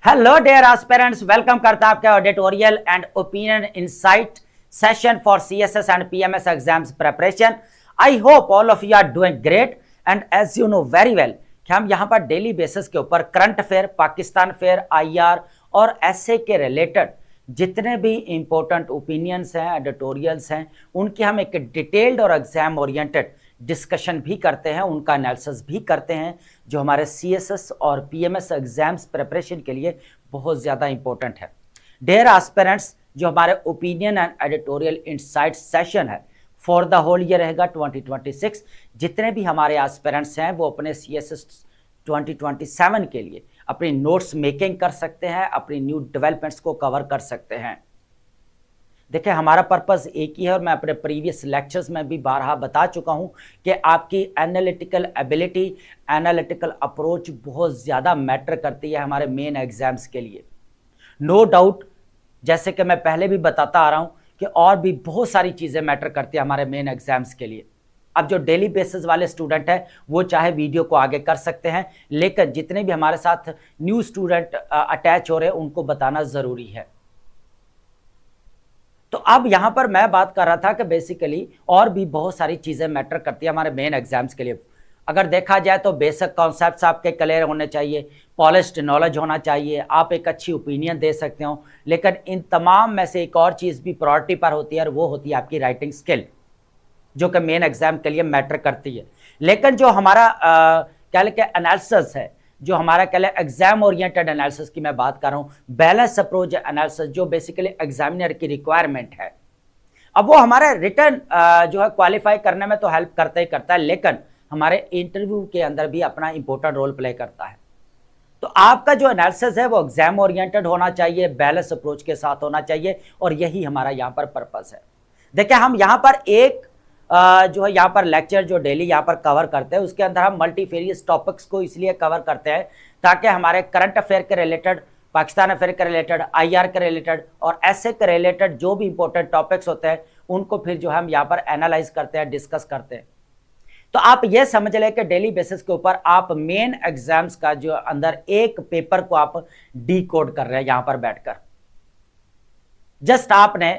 Hello dear aspirants, welcome करता है आपका editorial and opinion insight session for CSS and PMS exams preparation. I hope all of you are doing great and as you know very well कि हम यहाँ पर daily basis के ऊपर current affair, Pakistan affair, IR और SA के related जितने भी इंपॉर्टेंट ओपिनियंस हैं, एडिटोरियल्स हैं, उनकी हम एक डिटेल्ड और एग्जाम ओरिएंटेड डिस्कशन भी करते हैं, उनका एनालिसिस भी करते हैं, जो हमारे सीएसएस और पीएमएस एग्जाम्स प्रिपरेशन के लिए बहुत ज़्यादा इंपॉर्टेंट है। डियर एस्पिरेंट्स, जो हमारे opinion and editorial insight session है फॉर द होल ईयर रहेगा 2026। जितने भी हमारे एस्पिरेंट्स हैं वो अपने सीएसएस 2027 के लिए अपनी नोट्स मेकिंग कर सकते हैं, अपनी न्यू डेवलपमेंट्स को कवर कर सकते हैं। देखिए, हमारा पर्पस एक ही है और मैं अपने प्रीवियस लेक्चर्स में भी बारहा बता चुका हूं कि आपकी एनालिटिकल एबिलिटी, एनालिटिकल अप्रोच बहुत ज़्यादा मैटर करती है हमारे मेन एग्जाम्स के लिए। नो डाउट, जैसे कि मैं पहले भी बताता आ रहा हूं कि और भी बहुत सारी चीज़ें मैटर करती है हमारे मेन एग्जाम्स के लिए। अब जो डेली बेसिस वाले स्टूडेंट हैं वो चाहे वीडियो को आगे कर सकते हैं, लेकिन जितने भी हमारे साथ न्यू स्टूडेंट अटैच हो रहे हैं उनको बताना ज़रूरी है। तो अब यहां पर मैं बात कर रहा था कि बेसिकली और भी बहुत सारी चीज़ें मैटर करती है हमारे मेन एग्जाम्स के लिए। अगर देखा जाए तो बेसिक कॉन्सेप्ट्स आपके क्लियर होने चाहिए, पॉलिश्ड नॉलेज होना चाहिए, आप एक अच्छी ओपिनियन दे सकते हो, लेकिन इन तमाम में से एक और चीज़ भी प्रायोरिटी पर होती है और वो होती है आपकी राइटिंग स्किल, जो कि मेन एग्जाम के लिए मैटर करती है। लेकिन जो हमारा क्या लेके एनालिसिस है, जो हमारा क्या है एग्जाम ओरिएंटेड एनालिसिस की मैं बात कर रहा हूँ, बैलेंस अप्रोच एनालिसिस, जो बेसिकली एग्जामिनर की रिक्वायरमेंट है। अब वो हमारे रिटर्न जो है क्वालिफाई करने में तो हेल्प करता ही करता है, लेकिन हमारे इंटरव्यू के अंदर भी अपना इंपॉर्टेंट रोल प्ले करता है। तो आपका जो एनालिसिस है वो एग्जाम ओरिएंटेड होना चाहिए, बैलेंस अप्रोच के साथ होना चाहिए, और यही हमारा यहाँ पर पर्पस है। देखिए, हम यहाँ पर एक जो है यहाँ पर लेक्चर जो डेली यहाँ पर कवर करते हैं, उसके अंदर हम मल्टीफेरियस टॉपिक्स को इसलिए कवर करते हैं ताकि हमारे करंट अफेयर के रिलेटेड, पाकिस्तान अफेयर के रिलेटेड, आईआर के रिलेटेड और ऐसे के रिलेटेड जो भी इंपॉर्टेंट टॉपिक्स होते हैं उनको फिर जो हम यहाँ पर एनालाइज करते हैं, डिस्कस करते हैं। तो आप ये समझ लें कि डेली बेसिस के ऊपर आप मेन एग्जाम्स का जो अंदर एक पेपर को आप डी कोड कर रहे हैं यहाँ पर बैठकर। जस्ट आपने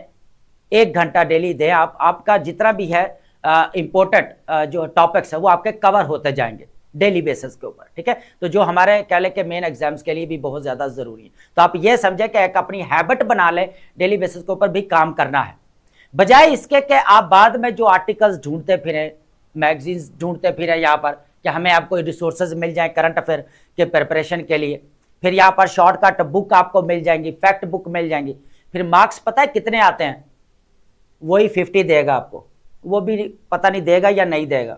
1 घंटा डेली दे, आपका जितना भी है इंपॉर्टेंट जो टॉपिक्स है वो आपके कवर होते जाएंगे डेली बेसिस के ऊपर, ठीक है। तो जो हमारे क्या लेके मेन एग्जाम्स के लिए भी बहुत ज़्यादा ज़रूरी है। तो आप ये समझे कि एक अपनी हैबिट बना ले, डेली बेसिस के ऊपर भी काम करना है, बजाय इसके कि आप बाद में जो आर्टिकल्स ढूंढते फिरें, मैगजीन्स ढूंढते फिरें यहाँ पर कि हमें आपको रिसोर्सेज मिल जाए करंट अफेयर के प्रिपरेशन के लिए, फिर यहाँ पर शॉर्टकट बुक आपको मिल जाएंगी, फैक्ट बुक मिल जाएंगी, फिर मार्क्स पता है कितने आते हैं, वही 50 देगा आपको, वो भी पता नहीं देगा या नहीं देगा,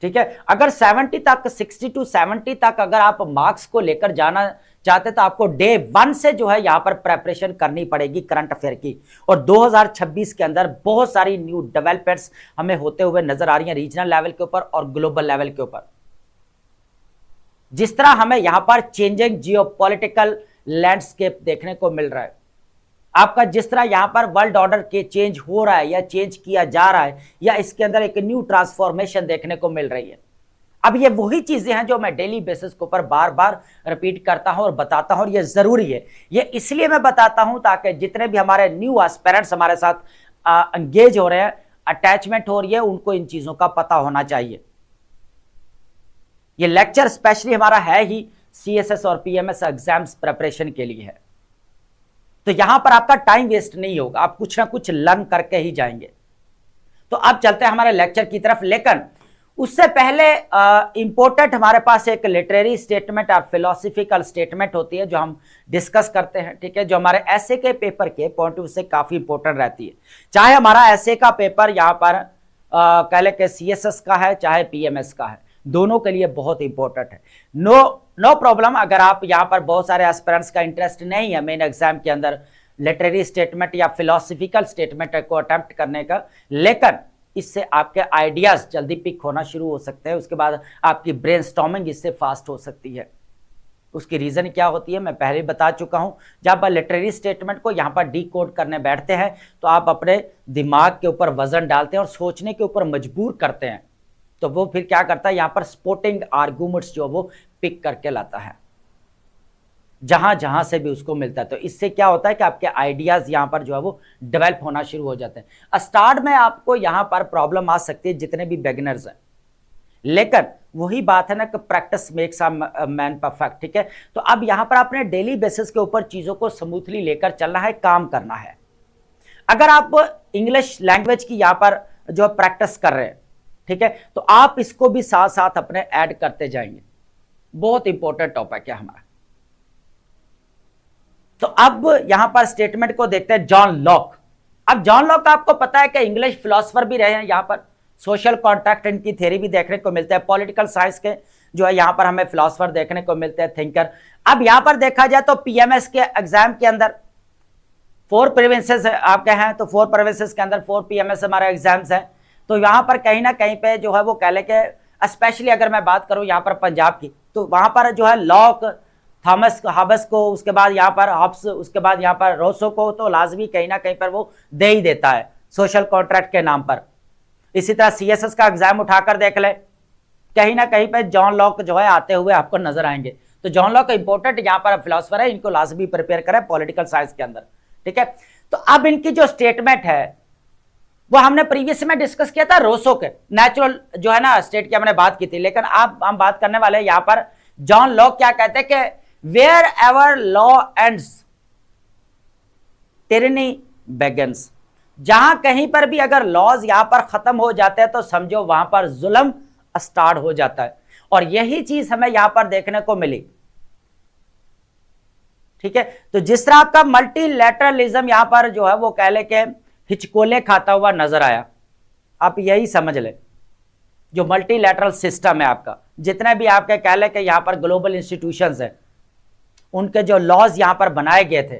ठीक है। अगर 70 तक, 60 to 70 तक अगर आप मार्क्स को लेकर जाना चाहते तो आपको डे 1 से जो है यहाँ पर प्रेपरेशन करनी पड़ेगी करंट अफेयर की। और 2026 के अंदर बहुत सारी न्यू डेवलपमेंट्स हमें होते हुए नजर आ रही हैं, रीजनल लेवल के ऊपर और ग्लोबल लेवल के ऊपर। जिस तरह हमें यहाँ पर चेंजिंग जियोपॉलिटिकल लैंडस्केप देखने को मिल रहा है, आपका जिस तरह यहाँ पर वर्ल्ड ऑर्डर के चेंज हो रहा है या चेंज किया जा रहा है, या इसके अंदर एक न्यू ट्रांसफॉर्मेशन देखने को मिल रही है। अब ये वही चीजें हैं जो मैं डेली बेसिस के ऊपर बार बार रिपीट करता हूं और बताता हूं, और ये जरूरी है। ये इसलिए मैं बताता हूं ताकि जितने भी हमारे न्यू एस्पिरेंट्स हमारे साथ एंगेज हो रहे हैं, अटैचमेंट हो रही है, उनको इन चीजों का पता होना चाहिए। ये लेक्चर स्पेशली हमारा है ही सीएसएस और पीएमएस एग्जाम्स प्रिपरेशन के लिए है। तो यहां पर आपका टाइम वेस्ट नहीं होगा, आप कुछ ना कुछ लर्न करके ही जाएंगे। तो अब चलते हैं हमारे लेक्चर की तरफ, लेकिन उससे पहले इंपॉर्टेंट हमारे पास एक लिटरेरी स्टेटमेंट और फिलोसफिकल स्टेटमेंट होती है जो हम डिस्कस करते हैं, ठीक है, जो हमारे ऐसे के पेपर के पॉइंट ऑफ व्यू से काफी इंपॉर्टेंट रहती है। चाहे हमारा ऐसे का पेपर यहाँ पर कह ले के सीएसएस का है, चाहे पीएमएस का है, दोनों के लिए बहुत इंपॉर्टेंट है। नो प्रॉब्लम, अगर आप यहाँ पर बहुत सारे एस्पिरेंट्स का इंटरेस्ट नहीं है मेन एग्जाम के अंदर लिटरेरी स्टेटमेंट या फिलोसफिकल स्टेटमेंट को अटेम्प्ट करने का, लेकिन इससे आपके आइडियाज जल्दी पिक होना शुरू हो सकते हैं, उसके बाद आपकी ब्रेनस्टॉर्मिंग इससे फास्ट हो सकती है। उसकी रीजन क्या होती है मैं पहले बता चुका हूं। जब आप लिटरेरी स्टेटमेंट को यहाँ पर डी कोड करने बैठते हैं तो आप अपने दिमाग के ऊपर वजन डालते हैं और सोचने के ऊपर मजबूर करते हैं, तो वो फिर क्या करता है, यहाँ पर स्पोर्टिंग आर्गूमेंट्स जो वो पिक करके लाता है। जहां जहां से भी उसको मिलता है। तो इससे क्या होता है कि आपके आइडियाज यहां पर जो है वो डेवलप होना शुरू हो जाते हैं। स्टार्ट में आपको यहां पर प्रॉब्लम आ सकती है जितने भी बिगिनर्स हैं, लेकिन वही बात है ना कि practice makes a man perfect. ठीक है, तो अब यहां पर आपने डेली बेसिस के ऊपर चीजों को स्मूथली लेकर चलना है, काम करना है। अगर आप इंग्लिश लैंग्वेज की यहां पर जो प्रैक्टिस कर रहे हैं, ठीक है, तो आप इसको भी साथ साथ अपने ऐड करते जाएंगे। बहुत इंपॉर्टेंट टॉपिक है हमारा। तो अब यहां पर स्टेटमेंट को देखते हैं, जॉन लॉक। अब जॉन लॉक आपको पता है कि इंग्लिश फिलोसफर भी रहे हैं, यहां पर सोशल कॉन्ट्रैक्ट इनकी थ्योरी भी देखने को मिलता है। पॉलिटिकल साइंस के जो है यहां पर हमें फिलोसफर देखने को मिलते हैं, थिंकर। अब यहां पर देखा जाए तो पीएमएस के एग्जाम के अंदर 4 प्रोविंसेस आपके हैं, तो 4 प्रोविंसेस के अंदर 4 पीएमएस हमारे एग्जाम्स हैं। तो यहां पर कहीं ना कहीं पे जो है वो कह ले के, स्पेशली अगर मैं बात करूं यहां पर पंजाब की, तो वहां पर जो है लॉक, थॉमस हॉब्स को, उसके बाद यहाँ पर हॉब्स, उसके बाद यहाँ पर रोसो को तो लाजमी कहीं ना कहीं पर वो दे ही देता है सोशल कॉन्ट्रैक्ट के नाम पर। इसी तरह सीएसएस का एग्जाम उठाकर देख ले, कहीं ना कहीं पर जॉन लॉक जो है आते हुए आपको नजर आएंगे। तो जॉन लॉक इंपॉर्टेंट यहाँ पर फिलोसफर है, इनको लाजमी प्रिपेयर करें पॉलिटिकल साइंस के अंदर। ठीक है, तो अब इनकी जो स्टेटमेंट है वो हमने प्रीवियस में डिस्कस किया था रोसो के नेचुरल जो है ना स्टेट की हमने बात की थी, लेकिन अब हम बात करने वाले हैं यहाँ पर जॉन लॉक क्या कहते हैं कि Wherever law ends, tyranny begins। जहां कहीं पर भी अगर लॉज यहां पर खत्म हो जाते हैं तो समझो वहां पर जुल्म स्टार्ट हो जाता है। और यही चीज हमें यहां पर देखने को मिली। ठीक है, तो जिस तरह आपका मल्टीलैटरलिज्म यहां पर जो है वो कह ले के हिचकोले खाता हुआ नजर आया, आप यही समझ ले। जो मल्टीलैटरल सिस्टम है आपका, जितने भी आपके कह ले के यहां पर ग्लोबल इंस्टीट्यूशंस है, उनके जो लॉज यहां पर बनाए गए थे,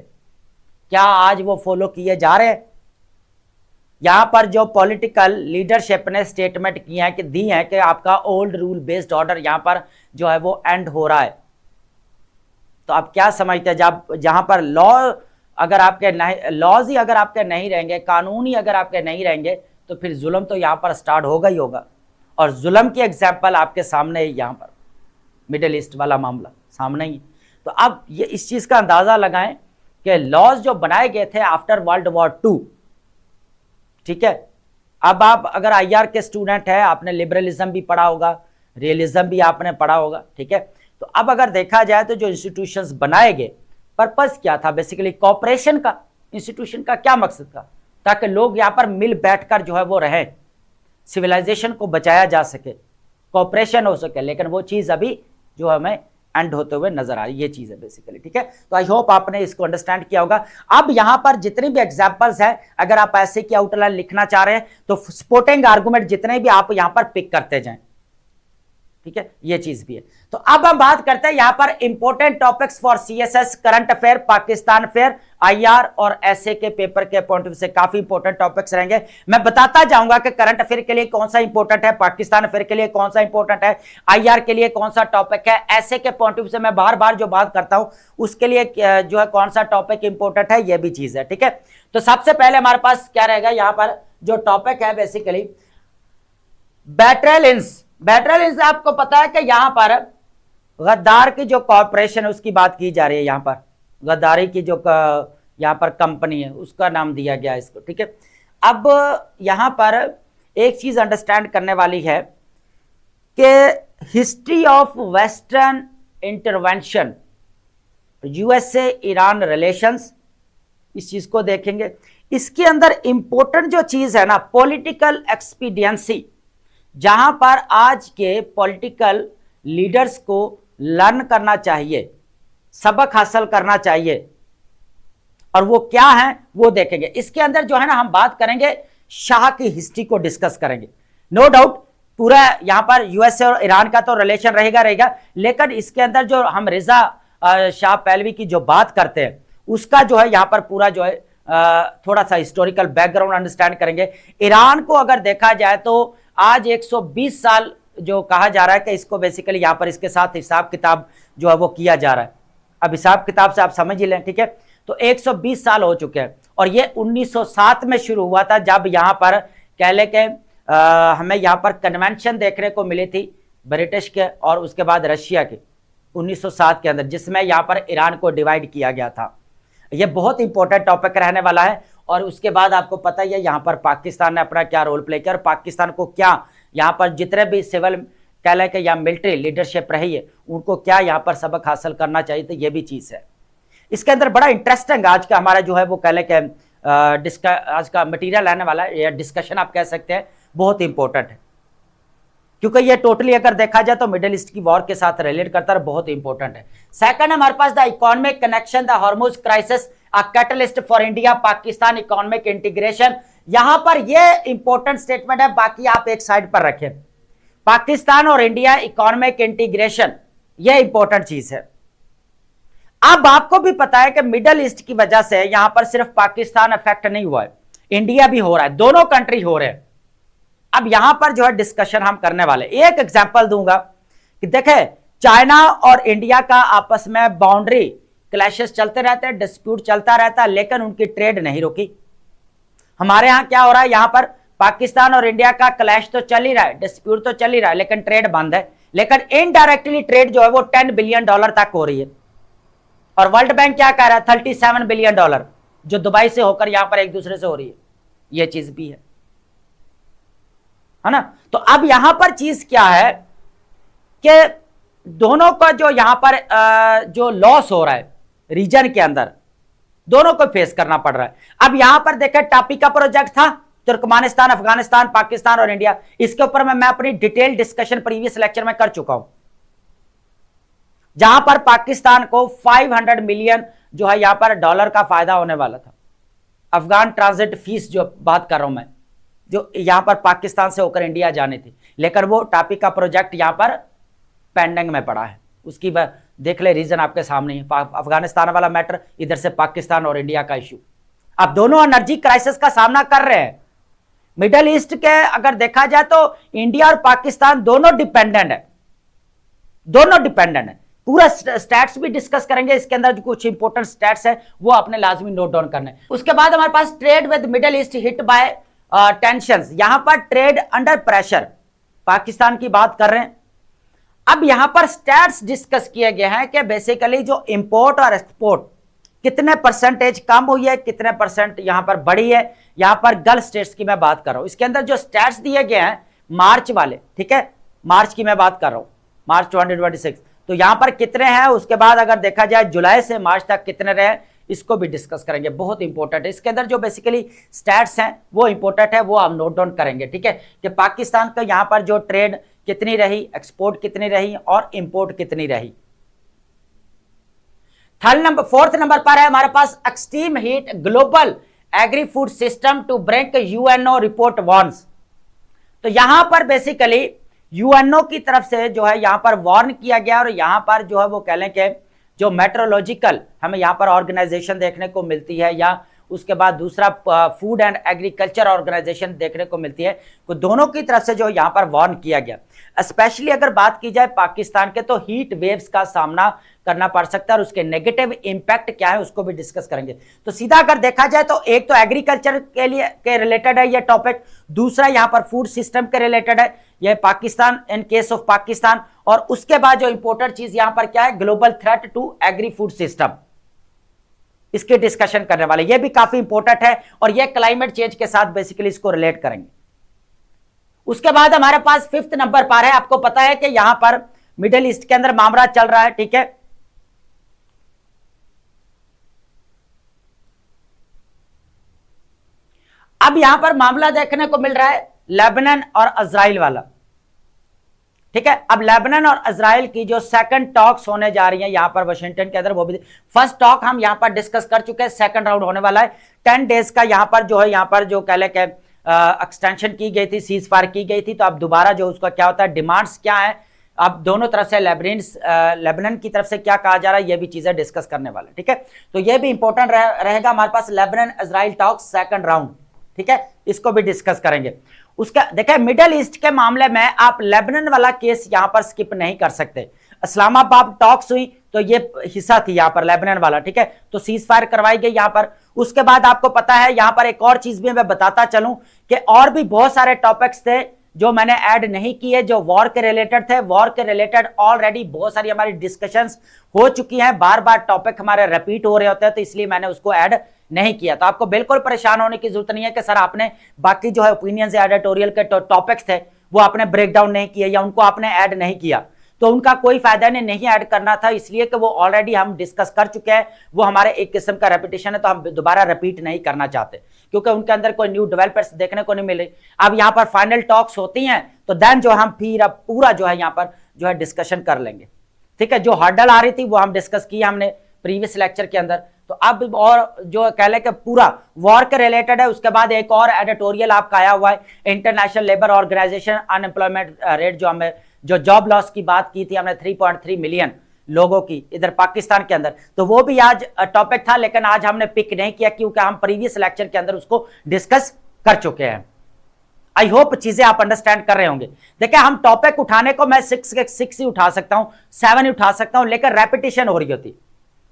क्या आज वो फॉलो किए जा रहे हैं? यहां पर जो पॉलिटिकल लीडरशिप ने स्टेटमेंट की है कि दी है कि आपका ओल्ड रूल बेस्ड ऑर्डर यहां पर जो है वो एंड हो रहा है। तो आप क्या समझते हैं, जब जहां पर लॉ अगर आपके नहीं, लॉज ही अगर आपके नहीं रहेंगे, कानून ही अगर आपके नहीं रहेंगे, तो फिर जुल्म तो यहां पर स्टार्ट होगा ही होगा। और जुल्म की एग्जाम्पल आपके सामने ही, यहां पर मिडिल ईस्ट वाला मामला सामने ही। तो अब ये इस चीज का अंदाजा लगाएं कि लॉज जो बनाए गए थे आफ्टर वर्ल्ड वॉर 2, ठीक है, अब आप अगर आईआर के स्टूडेंट है, आपने लिबरलिज्म भी पढ़ा होगा, रियलिज्म भी आपने पढ़ा होगा। ठीक है, तो अब अगर देखा जाए तो जो इंस्टीट्यूशंस बनाए गए, पर्पस क्या था? बेसिकली कॉपरेशन का। इंस्टीट्यूशन का क्या मकसद था? ताकि लोग यहां पर मिल बैठकर जो है वो रहे, सिविलाइजेशन को बचाया जा सके, कॉपरेशन हो सके। लेकिन वो चीज अभी जो हमें एंड होते हुए नजर आ रही, ये चीज है बेसिकली। ठीक है, तो आई होप आपने इसको अंडरस्टैंड किया होगा। अब यहां पर जितने भी एग्जांपल्स हैं, अगर आप ऐसे की आउटलाइन लिखना चाह रहे हैं तो सपोर्टिंग आर्गुमेंट जितने भी आप यहां पर पिक करते जाएं। ठीक है, ये चीज भी है। तो अब हम बात करते हैं यहां पर important topics for CSS, current affair, Pakistan affair, IR और एसए के पेपर के पॉइंट ऑफ व्यू से काफी इंपॉर्टेंट टॉपिक्स रहेंगे। मैं बताता जाऊंगा कि करंट अफेयर के लिए कौन सा इंपॉर्टेंट है, पाकिस्तान अफेयर के लिए कौन सा इंपॉर्टेंट है, आईआर के लिए कौन सा टॉपिक है, एसए के पॉइंट ऑफ व्यू से मैं बार बार जो बात करता हूं उसके लिए जो है कौन सा टॉपिक इंपॉर्टेंट है, यह भी चीज है। ठीक है, तो सबसे पहले हमारे पास क्या रहेगा, यहां पर जो टॉपिक है बेसिकली बैटरलिंस। बैटरलिंस आपको पता है कि यहां पर गद्दार की जो कॉर्पोरेशन है उसकी बात की जा रही है। यहां पर गद्दारी की जो यहां पर कंपनी है उसका नाम दिया गया इसको। ठीक है, अब यहां पर एक चीज अंडरस्टैंड करने वाली है कि history of western intervention, USA Iran relations, इस चीज को देखेंगे। इसके अंदर इंपॉर्टेंट जो चीज है ना, पॉलिटिकल एक्सपीडियंसी, जहां पर आज के पॉलिटिकल लीडर्स को लर्न करना चाहिए, सबक हासिल करना चाहिए, और वो क्या है वो देखेंगे। इसके अंदर जो है ना हम बात करेंगे शाह की हिस्ट्री को डिस्कस करेंगे। नो डाउट पूरा यहां पर यूएसए और ईरान का तो रिलेशन रहेगा, लेकिन इसके अंदर जो हम रिजा शाह पहलवी की जो बात करते हैं उसका जो है यहां पर पूरा जो है थोड़ा सा हिस्टोरिकल बैकग्राउंड अंडरस्टैंड करेंगे। ईरान को अगर देखा जाए तो आज 120 साल जो कहा जा रहा है कि इसको बेसिकली यहां पर इसके साथ हिसाब किताब जो है वो किया जा रहा है। अब हिसाब किताब से आप समझ ही लें। ठीक है, तो 120 साल हो चुके हैं, और ये 1907 में शुरू हुआ था, जब यहां पर कह ले के हमें यहां पर कन्वेंशन देखने को मिली थी ब्रिटिश के और उसके बाद रशिया के। 1907 के अंदर, जिसमें यहाँ पर ईरान को डिवाइड किया गया था। ये बहुत इंपॉर्टेंट टॉपिक रहने वाला है। और उसके बाद आपको पता ही है यहाँ पर पाकिस्तान ने अपना क्या रोल प्ले किया और पाकिस्तान को क्या यहाँ पर जितने भी सिविल कह लें कि या मिलिट्री लीडरशिप रही है उनको क्या यहाँ पर सबक हासिल करना चाहिए, तो ये भी चीज़ है। इसके अंदर बड़ा इंटरेस्टिंग आज का हमारा जो है वो कह लें कि आज का मटीरियल आने वाला है या डिस्कशन आप कह सकते हैं, बहुत इंपॉर्टेंट है, क्योंकि ये टोटली अगर देखा जाए तो मिडिल ईस्ट की वॉर के साथ रिलेट करता है, बहुत इंपॉर्टेंट है। सेकंड हमारे पास the economic connection, the Hormuz crisis a catalyst for India Pakistan economic integration. यहां पर ये इंपॉर्टेंट स्टेटमेंट है, बाकी आप एक साइड पर रखें। पाकिस्तान और इंडिया इकोनॉमिक इंटीग्रेशन, ये इंपॉर्टेंट चीज है। अब आपको भी पता है कि मिडिल ईस्ट की वजह से यहां पर सिर्फ पाकिस्तान अफेक्ट नहीं हुआ है, इंडिया भी हो रहा है, दोनों कंट्री हो रहे हैं। अब यहां पर जो है डिस्कशन हम करने वाले, एक एग्जांपल दूंगा कि देखे चाइना और इंडिया का आपस में बाउंड्री क्लैशेस चलते रहते हैं, डिस्प्यूट चलता रहता है, लेकिन उनकी ट्रेड नहीं रुकी। हमारे यहां क्या हो रहा है, यहां पर पाकिस्तान और इंडिया का क्लैश तो चल ही रहा है, डिस्प्यूट तो चल ही रहा है, लेकिन ट्रेड बंद है। लेकिन इनडायरेक्टली ट्रेड जो है वो $10 बिलियन तक हो रही है। और वर्ल्ड बैंक क्या कह रहा है, $37 बिलियन जो दुबई से होकर यहां पर एक दूसरे से हो रही है, यह चीज भी है ना। तो अब यहां पर चीज क्या है कि दोनों का जो यहां पर जो लॉस हो रहा है रीजन के अंदर, दोनों को फेस करना पड़ रहा है। अब यहां पर देखें टापी का प्रोजेक्ट था, तुर्कमेनिस्तान, अफगानिस्तान, पाकिस्तान और इंडिया, इसके ऊपर मैं अपनी डिटेल डिस्कशन प्रीवियस लेक्चर में कर चुका हूं, जहां पर पाकिस्तान को 500 मिलियन जो है यहां पर डॉलर का फायदा होने वाला था। अफगान ट्रांजिट फीस जो बात कर रहा हूं मैं, जो यहां पर पाकिस्तान से होकर इंडिया जाने थी, लेकिन वो टापी का प्रोजेक्ट यहां पर पेंडिंग में पड़ा है। उसकी देख ले रीजन आपके सामने है, अफगानिस्तान वाला मैटर, इधर से पाकिस्तान और इंडिया का इश्यू। अब दोनों एनर्जी क्राइसिस का सामना कर रहे हैं। मिडिल ईस्ट के अगर देखा जाए तो इंडिया और पाकिस्तान दोनों डिपेंडेंट है, दोनों डिपेंडेंट है। पूरा स्टैट्स भी डिस्कस करेंगे, इसके अंदर जो कुछ इंपॉर्टेंट स्टैट्स है वो आपने लाजमी नोट डाउन करने। उसके बाद हमारे पास trade with Middle East hit by tensions, यहां पर ट्रेड अंडर प्रेशर, पाकिस्तान की बात कर रहे हैं। अब यहां पर स्टैट्स डिस्कस किए गए हैं कि बेसिकली जो इंपोर्ट और एक्सपोर्ट कितने परसेंटेज कम हुई है, कितने परसेंट यहां पर बढ़ी है। यहां पर गल्फ स्टेट्स की मैं बात कर रहा हूं। इसके अंदर जो स्टैट्स दिए गए हैं मार्च वाले, ठीक है, मार्च की मैं बात कर रहा हूं, मार्च 2026, तो यहां पर कितने हैं। उसके बाद अगर देखा जाए जुलाई से मार्च तक कितने रहे, इसको भी डिस्कस करेंगे, बहुत इंपॉर्टेंट है। इसके अंदर जो बेसिकली स्टैट्स हैं वो इंपॉर्टेंट है, वो हम नोट डाउन करेंगे, ठीक है, कि पाकिस्तान का यहां पर जो ट्रेड कितनी रही, एक्सपोर्ट कितनी रही और इंपोर्ट कितनी रही। फोर्थ नंबर पर है हमारे पास extreme heat global agri food system to break UNO report warns. तो यहां पर बेसिकली यूएनओ की तरफ से जो है यहां पर वार्न किया गया, और यहां पर जो है वो कह लें कि जो मेट्रोलॉजिकल हमें यहां पर ऑर्गेनाइजेशन देखने को मिलती है, या उसके बाद दूसरा फूड एंड एग्रीकल्चर ऑर्गेनाइजेशन देखने को मिलती है, तो दोनों की तरफ से जो यहां पर वार्न किया गया। स्पेशली अगर बात की जाए पाकिस्तान के, तो हीट वेव्स का सामना करना पड़ सकता है और उसके नेगेटिव इंपैक्ट क्या है उसको भी डिस्कस करेंगे। तो सीधा अगर देखा जाए तो एक तो एग्रीकल्चर के लिए के रिलेटेड है ये टॉपिक, दूसरा यहां पर फूड सिस्टम के रिलेटेड है, ये Pakistan in case of Pakistan, और उसके बाद जो इंपॉर्टेंट चीज यहां पर क्या है, global threat to agri food system, इसके डिस्कशन करने वाले, ये भी काफी इंपॉर्टेंट है, और ये क्लाइमेट चेंज के साथ बेसिकली इसको रिलेट करेंगे। उसके बाद हमारे पास फिफ्थ नंबर पर है, आपको पता है कि यहां पर मिडिल ईस्ट के अंदर मामला चल रहा है, ठीक है। अब यहां पर मामला देखने को मिल रहा है लेबनान और इजराइल वाला, ठीक है। अब लेबनान और इजराइल की जो सेकंड टॉक्स होने जा रही हैं यहां पर वाशिंगटन के अंदर, वो भी फर्स्ट टॉक हम यहां पर डिस्कस कर चुके हैं, सेकंड राउंड होने वाला है। 10 डेज का यहां पर जो है, यहां पर जो कह ले के एक्सटेंशन की गई थी, सीज फायर की गई थी, तो अब दोबारा जो उसका क्या होता है, डिमांड्स क्या है, अब दोनों तरफ से लेबनान की तरफ से क्या कहा जा रहा है, ये भी चीजें डिस्कस करने वाले, ठीक है। तो ये भी इंपॉर्टेंट रहेगा हमारे पास, Lebanon Israel talks second round, ठीक है, इसको भी डिस्कस करेंगे। उसका देखिए मिडिल ईस्ट के मामले में आप लेबनान वाला केस यहां पर स्किप नहीं कर सकते। इस्लामाबाद टॉक्स हुई तो ये हिस्सा थी यहां पर लेबनान वाला, ठीक है, तो सीज फायर करवाई गई यहां पर। उसके बाद आपको पता है यहां पर एक और चीज भी मैं बताता चलूं कि और भी बहुत सारे टॉपिक्स थे जो मैंने ऐड नहीं किए, जो वॉर के रिलेटेड थे, वॉर के रिलेटेड ऑलरेडी बहुत सारी हमारी डिस्कशंस हो चुकी हैं, बार बार टॉपिक हमारे रिपीट हो रहे होते हैं, तो इसलिए मैंने उसको ऐड नहीं किया। तो आपको बिल्कुल परेशान होने की जरूरत नहीं है कि सर आपने बाकी जो है ओपिनियन से एडिटोरियल के टॉपिक्स थे वो आपने ब्रेक डाउन नहीं किए या उनको आपने ऐड नहीं किया, तो उनका कोई फायदा नहीं ऐड करना था, इसलिए कि वो ऑलरेडी हम डिस्कस कर चुके हैं, वो हमारे एक किस्म का रेपिटेशन है, तो हम दोबारा रिपीट नहीं करना चाहते क्योंकि उनके अंदर कोई न्यू डेवलपमेंट्स देखने को नहीं मिल रही। अब यहाँ पर फाइनल टॉक्स होती हैं तो देन जो हम फिर अब पूरा जो है यहाँ पर जो है डिस्कशन कर लेंगे, ठीक है। जो हर्डल आ रही थी वो हम डिस्कस किया हमने प्रीवियस लेक्चर के अंदर, तो अब और जो कह ले कि पूरा वॉर के रिलेटेड है। उसके बाद एक और एडिटोरियल आपका आया हुआ है, International Labour Organization unemployment rate, जो हमें जो जॉब लॉस की बात की थी हमने 3.3 मिलियन लोगों की इधर पाकिस्तान के अंदर, तो वो भी आज टॉपिक था, लेकिन आज हमने पिक नहीं किया क्योंकि हम प्रीवियस लेक्चर के अंदर उसको डिस्कस कर चुके हैं। आई होप चीजें आप अंडरस्टैंड कर रहे होंगे। देखिए हम टॉपिक उठाने को मैं 6 ही उठा सकता हूं, 7 ही उठा सकता हूं, लेकिन रेपिटेशन हो रही होती।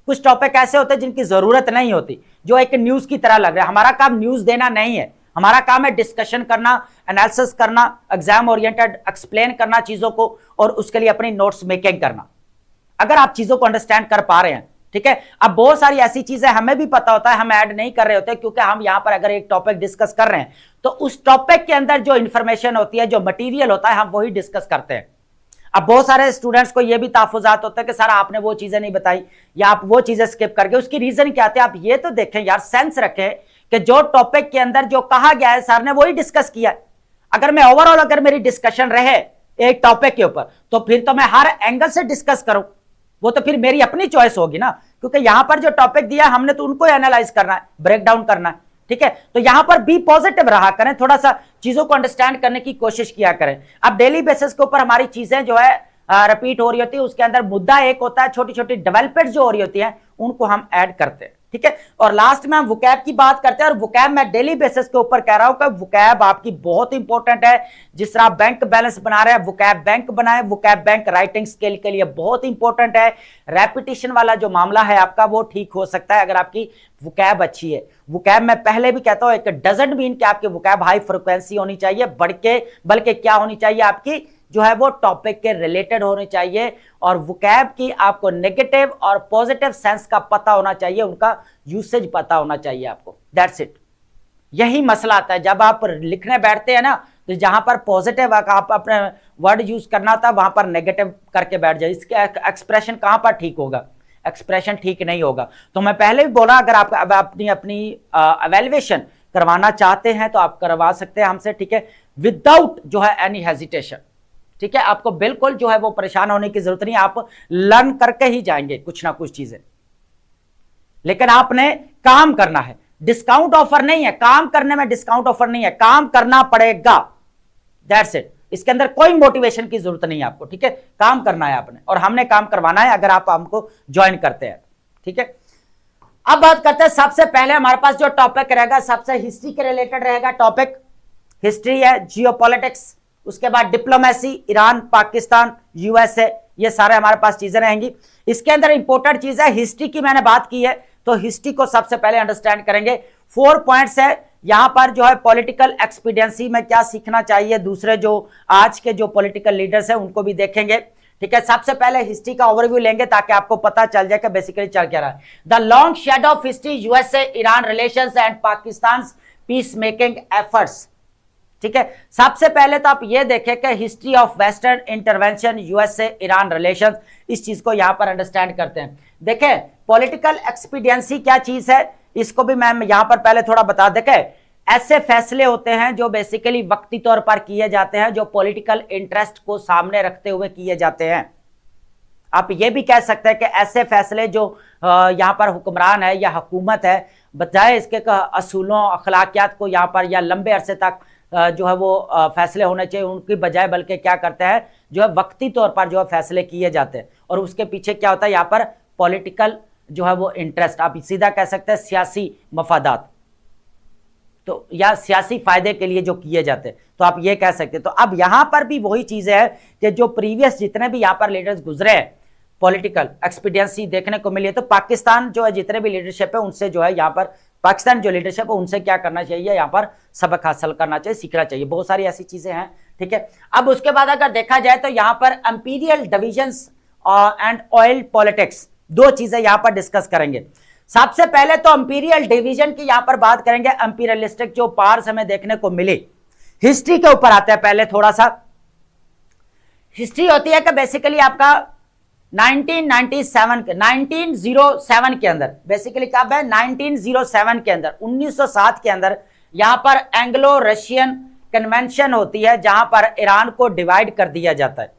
कुछ टॉपिक ऐसे होते हैं जिनकी जरूरत नहीं होती, जो एक न्यूज की तरह लग रहा है। हमारा काम न्यूज देना नहीं है, हमारा काम है डिस्कशन करना, एनालिसिस करना, एग्जाम ओरिएंटेड एक्सप्लेन करना चीजों को, और उसके लिए अपनी नोट्स मेकिंग करना, अगर आप चीजों को अंडरस्टैंड कर पा रहे हैं, ठीक है। अब बहुत सारी ऐसी चीजें हमें भी पता होता है, हम ऐड नहीं कर रहे होते क्योंकि हम यहां पर अगर एक टॉपिक डिस्कस कर रहे हैं तो उस टॉपिक के अंदर जो इंफॉर्मेशन होती है, जो मटेरियल होता है, हम वही डिस्कस करते हैं। अब बहुत सारे स्टूडेंट्स को यह भी ताफुजात होता है कि सर आपने वो चीजें नहीं बताई या आप वो चीजें स्किप कर गए। उसकी रीजन क्या आती है, आप ये तो देखें यार, सेंस रखें कि जो टॉपिक के अंदर जो कहा गया है सर ने वही डिस्कस किया है। अगर मैं ओवरऑल अगर मेरी डिस्कशन रहे एक टॉपिक के ऊपर तो फिर तो मैं हर एंगल से डिस्कस करूं, वो तो फिर मेरी अपनी चॉइस होगी ना, क्योंकि यहां पर जो टॉपिक दिया हमने तो उनको एनालाइज करना है, ब्रेक डाउन करना है, ठीक है। तो यहां पर बी पॉजिटिव रहा करें, थोड़ा सा चीजों को अंडरस्टैंड करने की कोशिश किया करें। अब डेली बेसिस के ऊपर हमारी चीजें जो है रिपीट हो रही होती है, उसके अंदर मुद्दा एक होता है, छोटी छोटी डेवलपमेंट जो हो रही होती है उनको हम ऐड करते हैं, ठीक है। और लास्ट में हम वोकैब की बात करते हैं, और वोकैब मैं डेली बेसिस के ऊपर कह रहा हूं कि वोकैब आपकी बहुत इंपॉर्टेंट है। जिस तरह आप बैंक बैलेंस बना रहे हैं, वोकैब बैंक बनाए, वोकैब बैंक राइटिंग स्किल के लिए बहुत इंपॉर्टेंट है। रेपिटेशन वाला जो मामला है आपका वो ठीक हो सकता है अगर आपकी वोकैब अच्छी है। वोकैब मैं पहले भी कहता हूं, एक डजंट मीन कि आपकी वोकैब हाई फ्रिक्वेंसी होनी चाहिए, बल्कि क्या होनी चाहिए, आपकी जो है वो टॉपिक के रिलेटेड होनी चाहिए, और वोकैब की आपको नेगेटिव और पॉजिटिव सेंस का पता होना चाहिए, उनका यूसेज पता होना चाहिए आपको। That's it. यही मसला आता है जब आप लिखने बैठते हैं ना, तो जहां पर पॉजिटिव आप अपने वर्ड यूज करना था वहां पर नेगेटिव करके बैठ जाए, इसका एक्सप्रेशन कहां पर ठीक होगा, एक्सप्रेशन ठीक नहीं होगा। तो मैं पहले भी बोला, अगर आप अपनी एवेल्युएशन करवाना चाहते हैं तो आप करवा सकते हैं हमसे, ठीक है, विदाउट जो है एनी हेजिटेशन, ठीक है। आपको बिल्कुल जो है वो परेशान होने की जरूरत नहीं, आप लर्न करके ही जाएंगे कुछ ना कुछ चीजें, लेकिन आपने काम करना है। डिस्काउंट ऑफर नहीं है, काम करने में डिस्काउंट ऑफर नहीं है, काम करना पड़ेगा, दैट्स इट। इसके अंदर कोई मोटिवेशन की जरूरत नहीं है आपको, ठीक है। काम करना है आपने, और हमने काम करवाना है अगर आप हमको ज्वाइन करते हैं, ठीक है। अब बात करते हैं, सबसे पहले हमारे पास जो टॉपिक रहेगा सबसे हिस्ट्री के रिलेटेड रहेगा। टॉपिक हिस्ट्री है, जियोपॉलिटिक्स, उसके बाद डिप्लोमेसी, ईरान, पाकिस्तान, यूएसए, ये सारे हमारे पास चीजें रहेंगी। इसके अंदर इंपॉर्टेंट चीज है हिस्ट्री की, मैंने बात की है तो हिस्ट्री को सबसे पहले अंडरस्टैंड करेंगे। 4 पॉइंट्स है यहां पर, जो है पॉलिटिकल एक्सपीडियंसी में क्या सीखना चाहिए, दूसरे जो आज के जो पॉलिटिकल लीडर्स हैं उनको भी देखेंगे, ठीक है। सबसे पहले हिस्ट्री का ओवरव्यू लेंगे ताकि आपको पता चल जाए कि बेसिकली चल क्या रहा है। The long shadow of history, USA Iran relations and Pakistan peace making efforts, ठीक है। सबसे पहले तो आप ये देखें कि history of western intervention, USA Iran relations, इस चीज को यहां पर अंडरस्टैंड करते हैं। देखें पॉलिटिकल एक्सपीडियंसी क्या चीज है, इसको भी मैं यहां पर पहले थोड़ा बता दें। ऐसे फैसले होते हैं जो बेसिकली वक्ती तौर पर किए जाते हैं, जो पॉलिटिकल इंटरेस्ट को सामने रखते हुए किए जाते हैं। आप ये भी कह सकते हैं कि ऐसे फैसले जो यहां पर हुक्मरान है या हुकूमत है, बजाय इसके असूलों अखलाकियात को यहां पर या लंबे अरसे तक जो है वो फैसले होने चाहिए उनकी बजाय, बल्कि क्या करते हैं जो है वक्ती तौर पर जो है फैसले किए जाते हैं, और उसके पीछे क्या होता है यहाँ पर पॉलिटिकल जो है वो इंटरेस्ट, आप सीधा कह सकते हैं सियासी मफादात, तो या सियासी फायदे के लिए जो किए जाते हैं, तो आप ये कह सकते हैं। तो अब यहां पर भी वही चीजें है कि जो प्रीवियस जितने भी यहां पर लीडर्स गुजरे हैं, पॉलिटिकल एक्सपीडियंसी देखने को मिली है। तो पाकिस्तान जो है जितने भी लीडरशिप है उनसे जो है यहाँ पर पाकिस्तान जो लीडरशिप है उनसे क्या करना चाहिए, यहाँ पर सबक हासिल करना चाहिए, सीखना चाहिए। बहुत सारी ऐसी चीजें हैं ठीक है। अब उसके बाद अगर देखा जाए तो यहां पर imperial divisions and oil politics, दो चीजें यहां पर डिस्कस करेंगे। सबसे पहले तो इंपीरियल डिवीजन की यहां पर बात करेंगे, इंपीरियलिस्टिक जो पार्स हमें देखने को मिली। हिस्ट्री के ऊपर आते हैं, पहले थोड़ा सा हिस्ट्री होती है कि बेसिकली आपका 1907 के अंदर, बेसिकली कब है 1907 के अंदर, 1907 के अंदर यहां पर एंग्लो रशियन कन्वेंशन होती है जहां पर ईरान को डिवाइड कर दिया जाता है।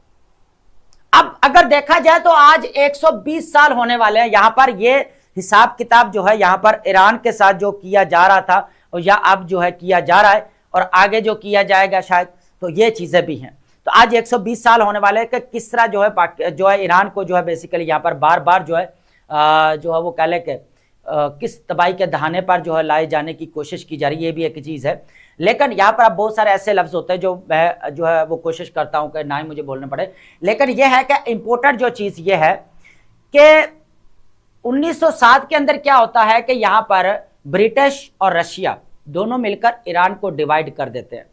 अब अगर देखा जाए तो आज 120 साल होने वाले हैं यहां पर, ये हिसाब किताब जो है यहां पर ईरान के साथ जो किया जा रहा था और या अब जो है किया जा रहा है और आगे जो किया जाएगा शायद, तो ये चीजें भी हैं। तो आज 120 साल होने वाले हैं कि किस तरह जो है ईरान को जो है बेसिकली यहाँ पर बार बार जो है वो कह ले के किस तबाही के दहाने पर जो है लाए जाने की कोशिश की जा रही है, ये भी एक चीज़ है। लेकिन यहाँ पर अब बहुत सारे ऐसे लफ्ज़ होते हैं जो मैं जो है वो कोशिश करता हूँ कि ना ही मुझे बोलने पड़े, लेकिन यह है कि इम्पोर्टेंट जो चीज़ ये है कि 1907 के अंदर क्या होता है कि यहाँ पर ब्रिटिश और रशिया दोनों मिलकर ईरान को डिवाइड कर देते हैं।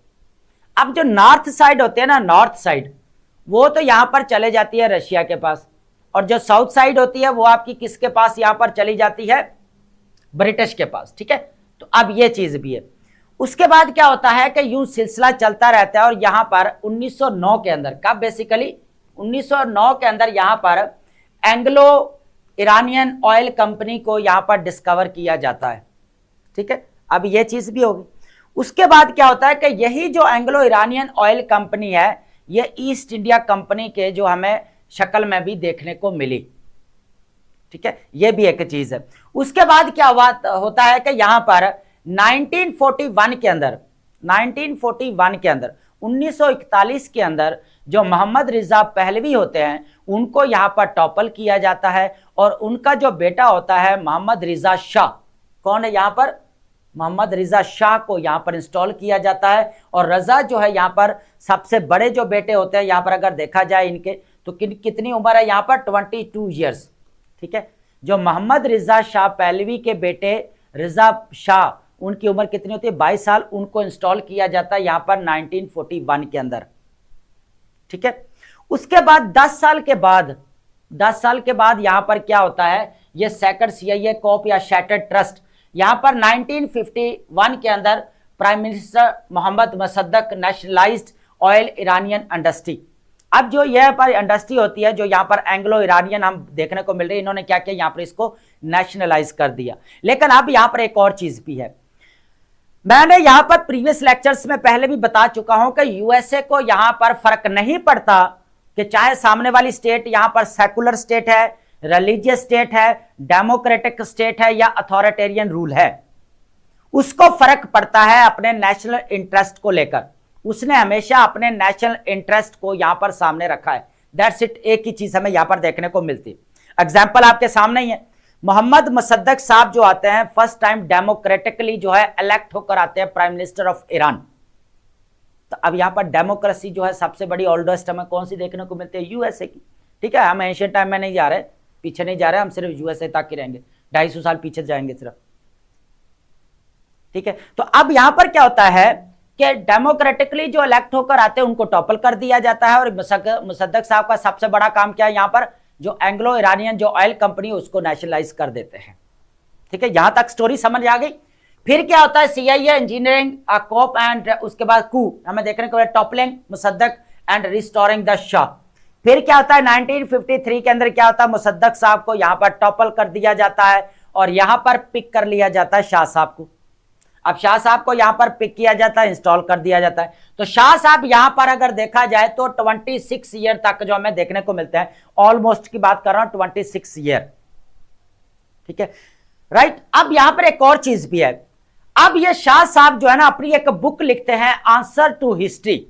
अब जो नॉर्थ साइड होते हैं ना, नॉर्थ साइड वो तो यहां पर चले जाती है रशिया के पास, और जो साउथ साइड होती है वो आपकी किसके पास यहां पर चली जाती है, ब्रिटिश के पास, ठीक है। तो अब ये चीज भी है। उसके बाद क्या होता है कि यूं सिलसिला चलता रहता है और यहां पर 1909 के अंदर, कब बेसिकली 1909 के अंदर यहां पर एंग्लो ईरानियन ऑयल कंपनी को यहां पर डिस्कवर किया जाता है, ठीक है। अब ये चीज भी होगी। उसके बाद क्या होता है कि यही जो एंग्लो ईरानियन ऑयल कंपनी है ये ईस्ट इंडिया कंपनी के जो हमें शक्ल में भी देखने को मिली, ठीक है, ये भी एक चीज है। उसके बाद क्या होता है कि यहां पर 1941 के अंदर 1941 के अंदर जो मोहम्मद रिजा पहलवी होते हैं उनको यहां पर टॉपल किया जाता है और उनका जो बेटा होता है मोहम्मद रिजा शाह, कौन है यहां पर, मोहम्मद रिजा शाह को यहां पर इंस्टॉल किया जाता है। और रजा जो है यहां पर सबसे बड़े जो बेटे होते हैं यहां पर अगर देखा जाए इनके तो कितनी उम्र है यहां पर 22 ईयर्स, ठीक है। जो मोहम्मद रिजा शाह पहलवी के बेटे रिजा शाह उनकी उम्र कितनी होती है, 22 साल, उनको इंस्टॉल किया जाता है यहां पर 1941 के अंदर, ठीक है। उसके बाद 10 साल के बाद यहां पर क्या होता है, ये सेकंड CIA कॉप या शैटर्ड ट्रस्ट, यहां पर 1951 के अंदर prime minister Mohammad Mosaddegh nationalised oil Iranian industry. अब जो यह पर इंडस्ट्री होती है जो यहाँ पर एंग्लो ईरानियन हम देखने को मिल रही है, इन्होंने क्या किया यहाँ पर इसको नेशनलाइज कर दिया। लेकिन अब यहाँ पर एक और चीज भी है, मैंने यहाँ पर प्रीवियस लेक्चर्स में पहले भी बता चुका हूं कि यूएसए को यहाँ पर फर्क नहीं पड़ता कि चाहे सामने वाली स्टेट यहाँ पर सेकुलर स्टेट है, रिलीजियस स्टेट है, डेमोक्रेटिक स्टेट है या अथॉरिटेरियन रूल है, उसको फर्क पड़ता है अपने नेशनल इंटरेस्ट को लेकर। उसने हमेशा अपने नेशनल इंटरेस्ट को यहां पर सामने रखा है, दैट्स इट। एक ही चीज हमें यहां पर देखने को मिलती है। एग्जाम्पल आपके सामने ही है, मोहम्मद मुसद्दक साहब जो आते हैं फर्स्ट टाइम डेमोक्रेटिकली जो है इलेक्ट होकर आते हैं प्राइम मिनिस्टर ऑफ ईरान। तो अब यहां पर डेमोक्रेसी जो है सबसे बड़ी ओल्डेस्ट हमें कौन सी देखने को मिलती है, यूएसए की, ठीक है। हम एशियन टाइम में नहीं जा रहे, पीछे नहीं जा रहे, हम सिर्फ यूएसए तक ही रहेंगे, 250 साल पीछे जाएंगे सिर्फ, ठीक है। तो अब यहां पर क्या होता है कि डेमोक्रेटिकली जो इलेक्ट होकर आते हैं उनको टॉपल कर दिया जाता है। और मुसद्दक साहब का सबसे बड़ा काम क्या है, यहां पर जो एंग्लो ईरानियन जो ऑयल कंपनी उसको नेशनलाइज कर देते हैं, ठीक है। यहां तक स्टोरी समझ आ गई। फिर क्या होता है, CIA इंजीनियरिंग कॉप एंड उसके बाद कू हमें देखने को toppling Mosaddegh and restoring the shah. फिर क्या होता है 1953 के अंदर क्या होता है, मुसद्दक साहब को यहां पर टॉपल कर दिया जाता है और यहां पर पिक कर लिया जाता है शाह साहब को। अब शाह साहब को यहां पर पिक किया जाता है, इंस्टॉल कर दिया जाता है। तो शाह साहब यहां पर अगर देखा जाए तो 26 ईयर तक जो हमें देखने को मिलते हैं, ऑलमोस्ट की बात कर रहा हूं 26 ईयर, ठीक है, राइट। अब यहां पर एक और चीज भी है, अब ये शाह साहब जो है ना अपनी एक बुक लिखते हैं आंसर टू हिस्ट्री,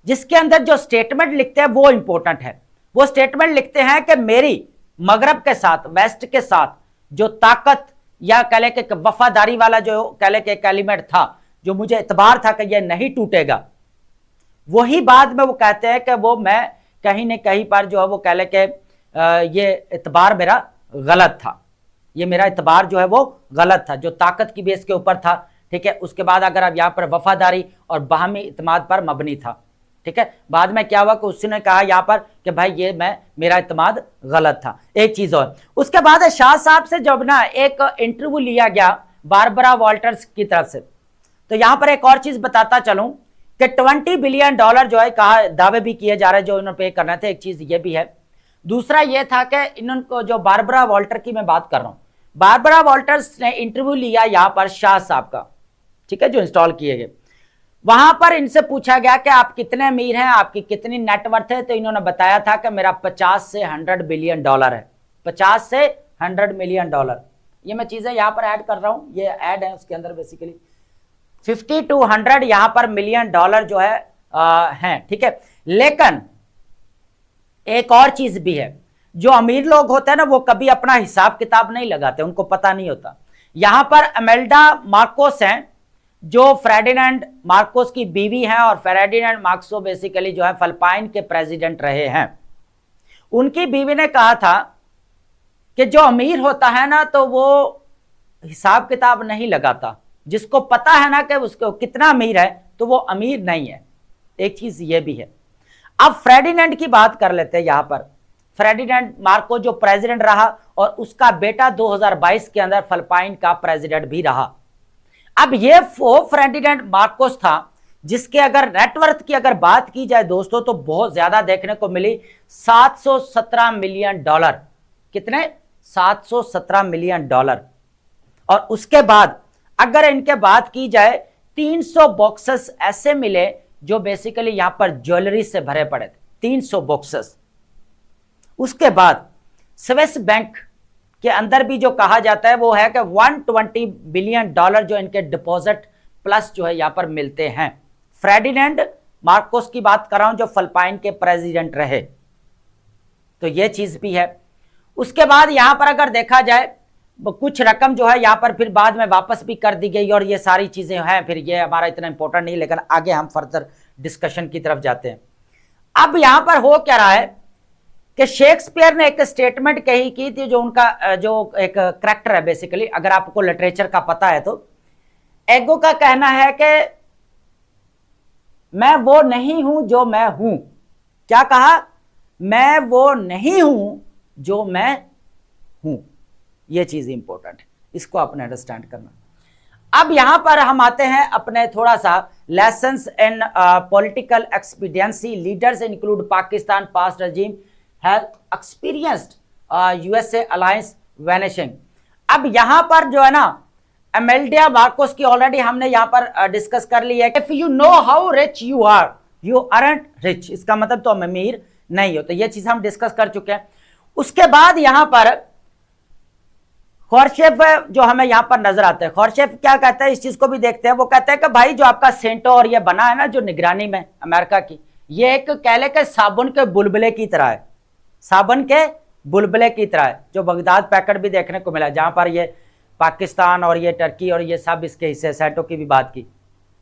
जिसके अंदर जो स्टेटमेंट लिखते हैं वो इंपॉर्टेंट है। वो स्टेटमेंट लिखते हैं कि मेरी मगरब के साथ, वेस्ट के साथ जो ताकत या कह ले के वफादारी वाला जो कह ले के एक एलिमेंट था, जो मुझे इतबार था कि ये नहीं टूटेगा, वही बाद में वो कहते हैं कि वो मैं कहीं न कहीं पर जो है वो कह ले के ये इतबार मेरा गलत था, ये मेरा इतबार जो है वो गलत था, जो ताकत की बेस के ऊपर था, ठीक है। उसके बाद अगर आप यहाँ पर वफादारी और बाहमी इत्मीनान पर मबनी था, ठीक है। बाद में क्या हुआ कि उसने कहा यहाँ पर कि भाई ये मेरा इत्मीनान गलत था। एक चीज और, उसके बाद शाह साहब से जब ना एक इंटरव्यू लिया गया बारबरा वॉल्टर्स की तरफ से, तो यहां पर एक और चीज बताता चलूं कि $20 बिलियन जो है कहा, दावे भी किए जा रहे हैं जो इन्होंने पे करने थे। एक चीज ये भी है। दूसरा ये था कि इन्होंने जो बारबरा वॉल्टर की मैं बात कर रहा हूं, बारबरा वॉल्टर्स ने इंटरव्यू लिया यहां पर शाह साहब का, ठीक है, जो इंस्टॉल किए गए। वहां पर इनसे पूछा गया कि आप कितने अमीर हैं, आपकी कितनी नेटवर्थ है, तो इन्होंने बताया था कि मेरा 50 से 100 बिलियन डॉलर है। 50 से 100 मिलियन डॉलर। ये मैं चीजें यहां पर ऐड कर रहा हूं, ये ऐड है उसके अंदर बेसिकली 50 to 100 यहां पर मिलियन डॉलर जो है, ठीक है। लेकिन एक और चीज भी है, जो अमीर लोग होते हैं ना वो कभी अपना हिसाब किताब नहीं लगाते, उनको पता नहीं होता। यहां पर अमेल्डा मार्कोस हैं जो फेर्डिनेंड मार्कोस की बीवी हैं, और फेर्डिनेंड मार्कोस बेसिकली जो है फिलिपाइन के प्रेसिडेंट रहे हैं। उनकी बीवी ने कहा था कि जो अमीर होता है ना तो वो हिसाब किताब नहीं लगाता, जिसको पता है ना कि उसको कितना अमीर है तो वो अमीर नहीं है। एक चीज ये भी है। अब फेर्डिनेंड की बात कर लेते हैं। यहां पर फेर्डिनेंड मार्कोस जो प्रेसिडेंट रहा और उसका बेटा 2022 के अंदर फिलिपाइन का प्रेसिडेंट भी रहा। अब ये फेर्डिनेंड मार्कोस था जिसके अगर नेटवर्थ की अगर बात की जाए दोस्तों तो बहुत ज्यादा देखने को मिली, 717 मिलियन डॉलर। कितने? 717 मिलियन डॉलर। और उसके बाद अगर इनके बात की जाए 300 बॉक्सेस ऐसे मिले जो बेसिकली यहां पर ज्वेलरी से भरे पड़े थे, 300 बॉक्सेस। उसके बाद स्विस बैंक के अंदर भी जो कहा जाता है वो है कि 120 बिलियन डॉलर जो इनके डिपॉजिट प्लस जो है यहां पर मिलते हैं। फेर्डिनेंड मार्कोस की बात कर रहा हूं जो फिलिपाइन के प्रेसिडेंट रहे, तो यह चीज भी है। उसके बाद यहां पर अगर देखा जाए कुछ रकम जो है यहां पर फिर बाद में वापस भी कर दी गई, और ये सारी चीजें हैं, फिर ये हमारा इतना इंपॉर्टेंट नहीं, लेकिन आगे हम फर्दर डिस्कशन की तरफ जाते हैं। अब यहां पर हो क्या रहा है कि शेक्सपियर ने एक स्टेटमेंट कही की थी, जो उनका जो एक करैक्टर है बेसिकली, अगर आपको लिटरेचर का पता है तो एगो का कहना है कि मैं वो नहीं हूं जो मैं हूं। क्या कहा? मैं वो नहीं हूं जो मैं हूं। ये चीज इंपॉर्टेंट है, इसको आपने अंडरस्टैंड करना। अब यहां पर हम आते हैं अपने थोड़ा सा lessons in political expediency. Leaders include Pakistan past regime has experienced USA alliance vanishing। अब यहां पर जो है ना अमेल्डिया मार्कोस की ऑलरेडी हमने यहां पर डिस्कस कर ली है। If you know how rich you are you aren't rich, इसका मतलब तो अमीर नहीं हो, तो ये चीज हम डिस्कस कर चुके हैं। उसके बाद यहां पर खौरशेफ जो हमें यहां पर नजर आता है, खौरशेफ क्या कहता है, इस चीज को भी देखते हैं। वो कहता है कि भाई जो आपका सेंटो और ये बना है ना जो निगरानी में अमेरिका की, ये एक कह ले के साबुन के बुलबुले की तरह है, साबुन के बुलबुले की तरह है, जो बगदाद पैकेट भी देखने को मिला जहां पर ये पाकिस्तान और ये टर्की और ये सब इसके हिस्से, सेंटो की भी बात की,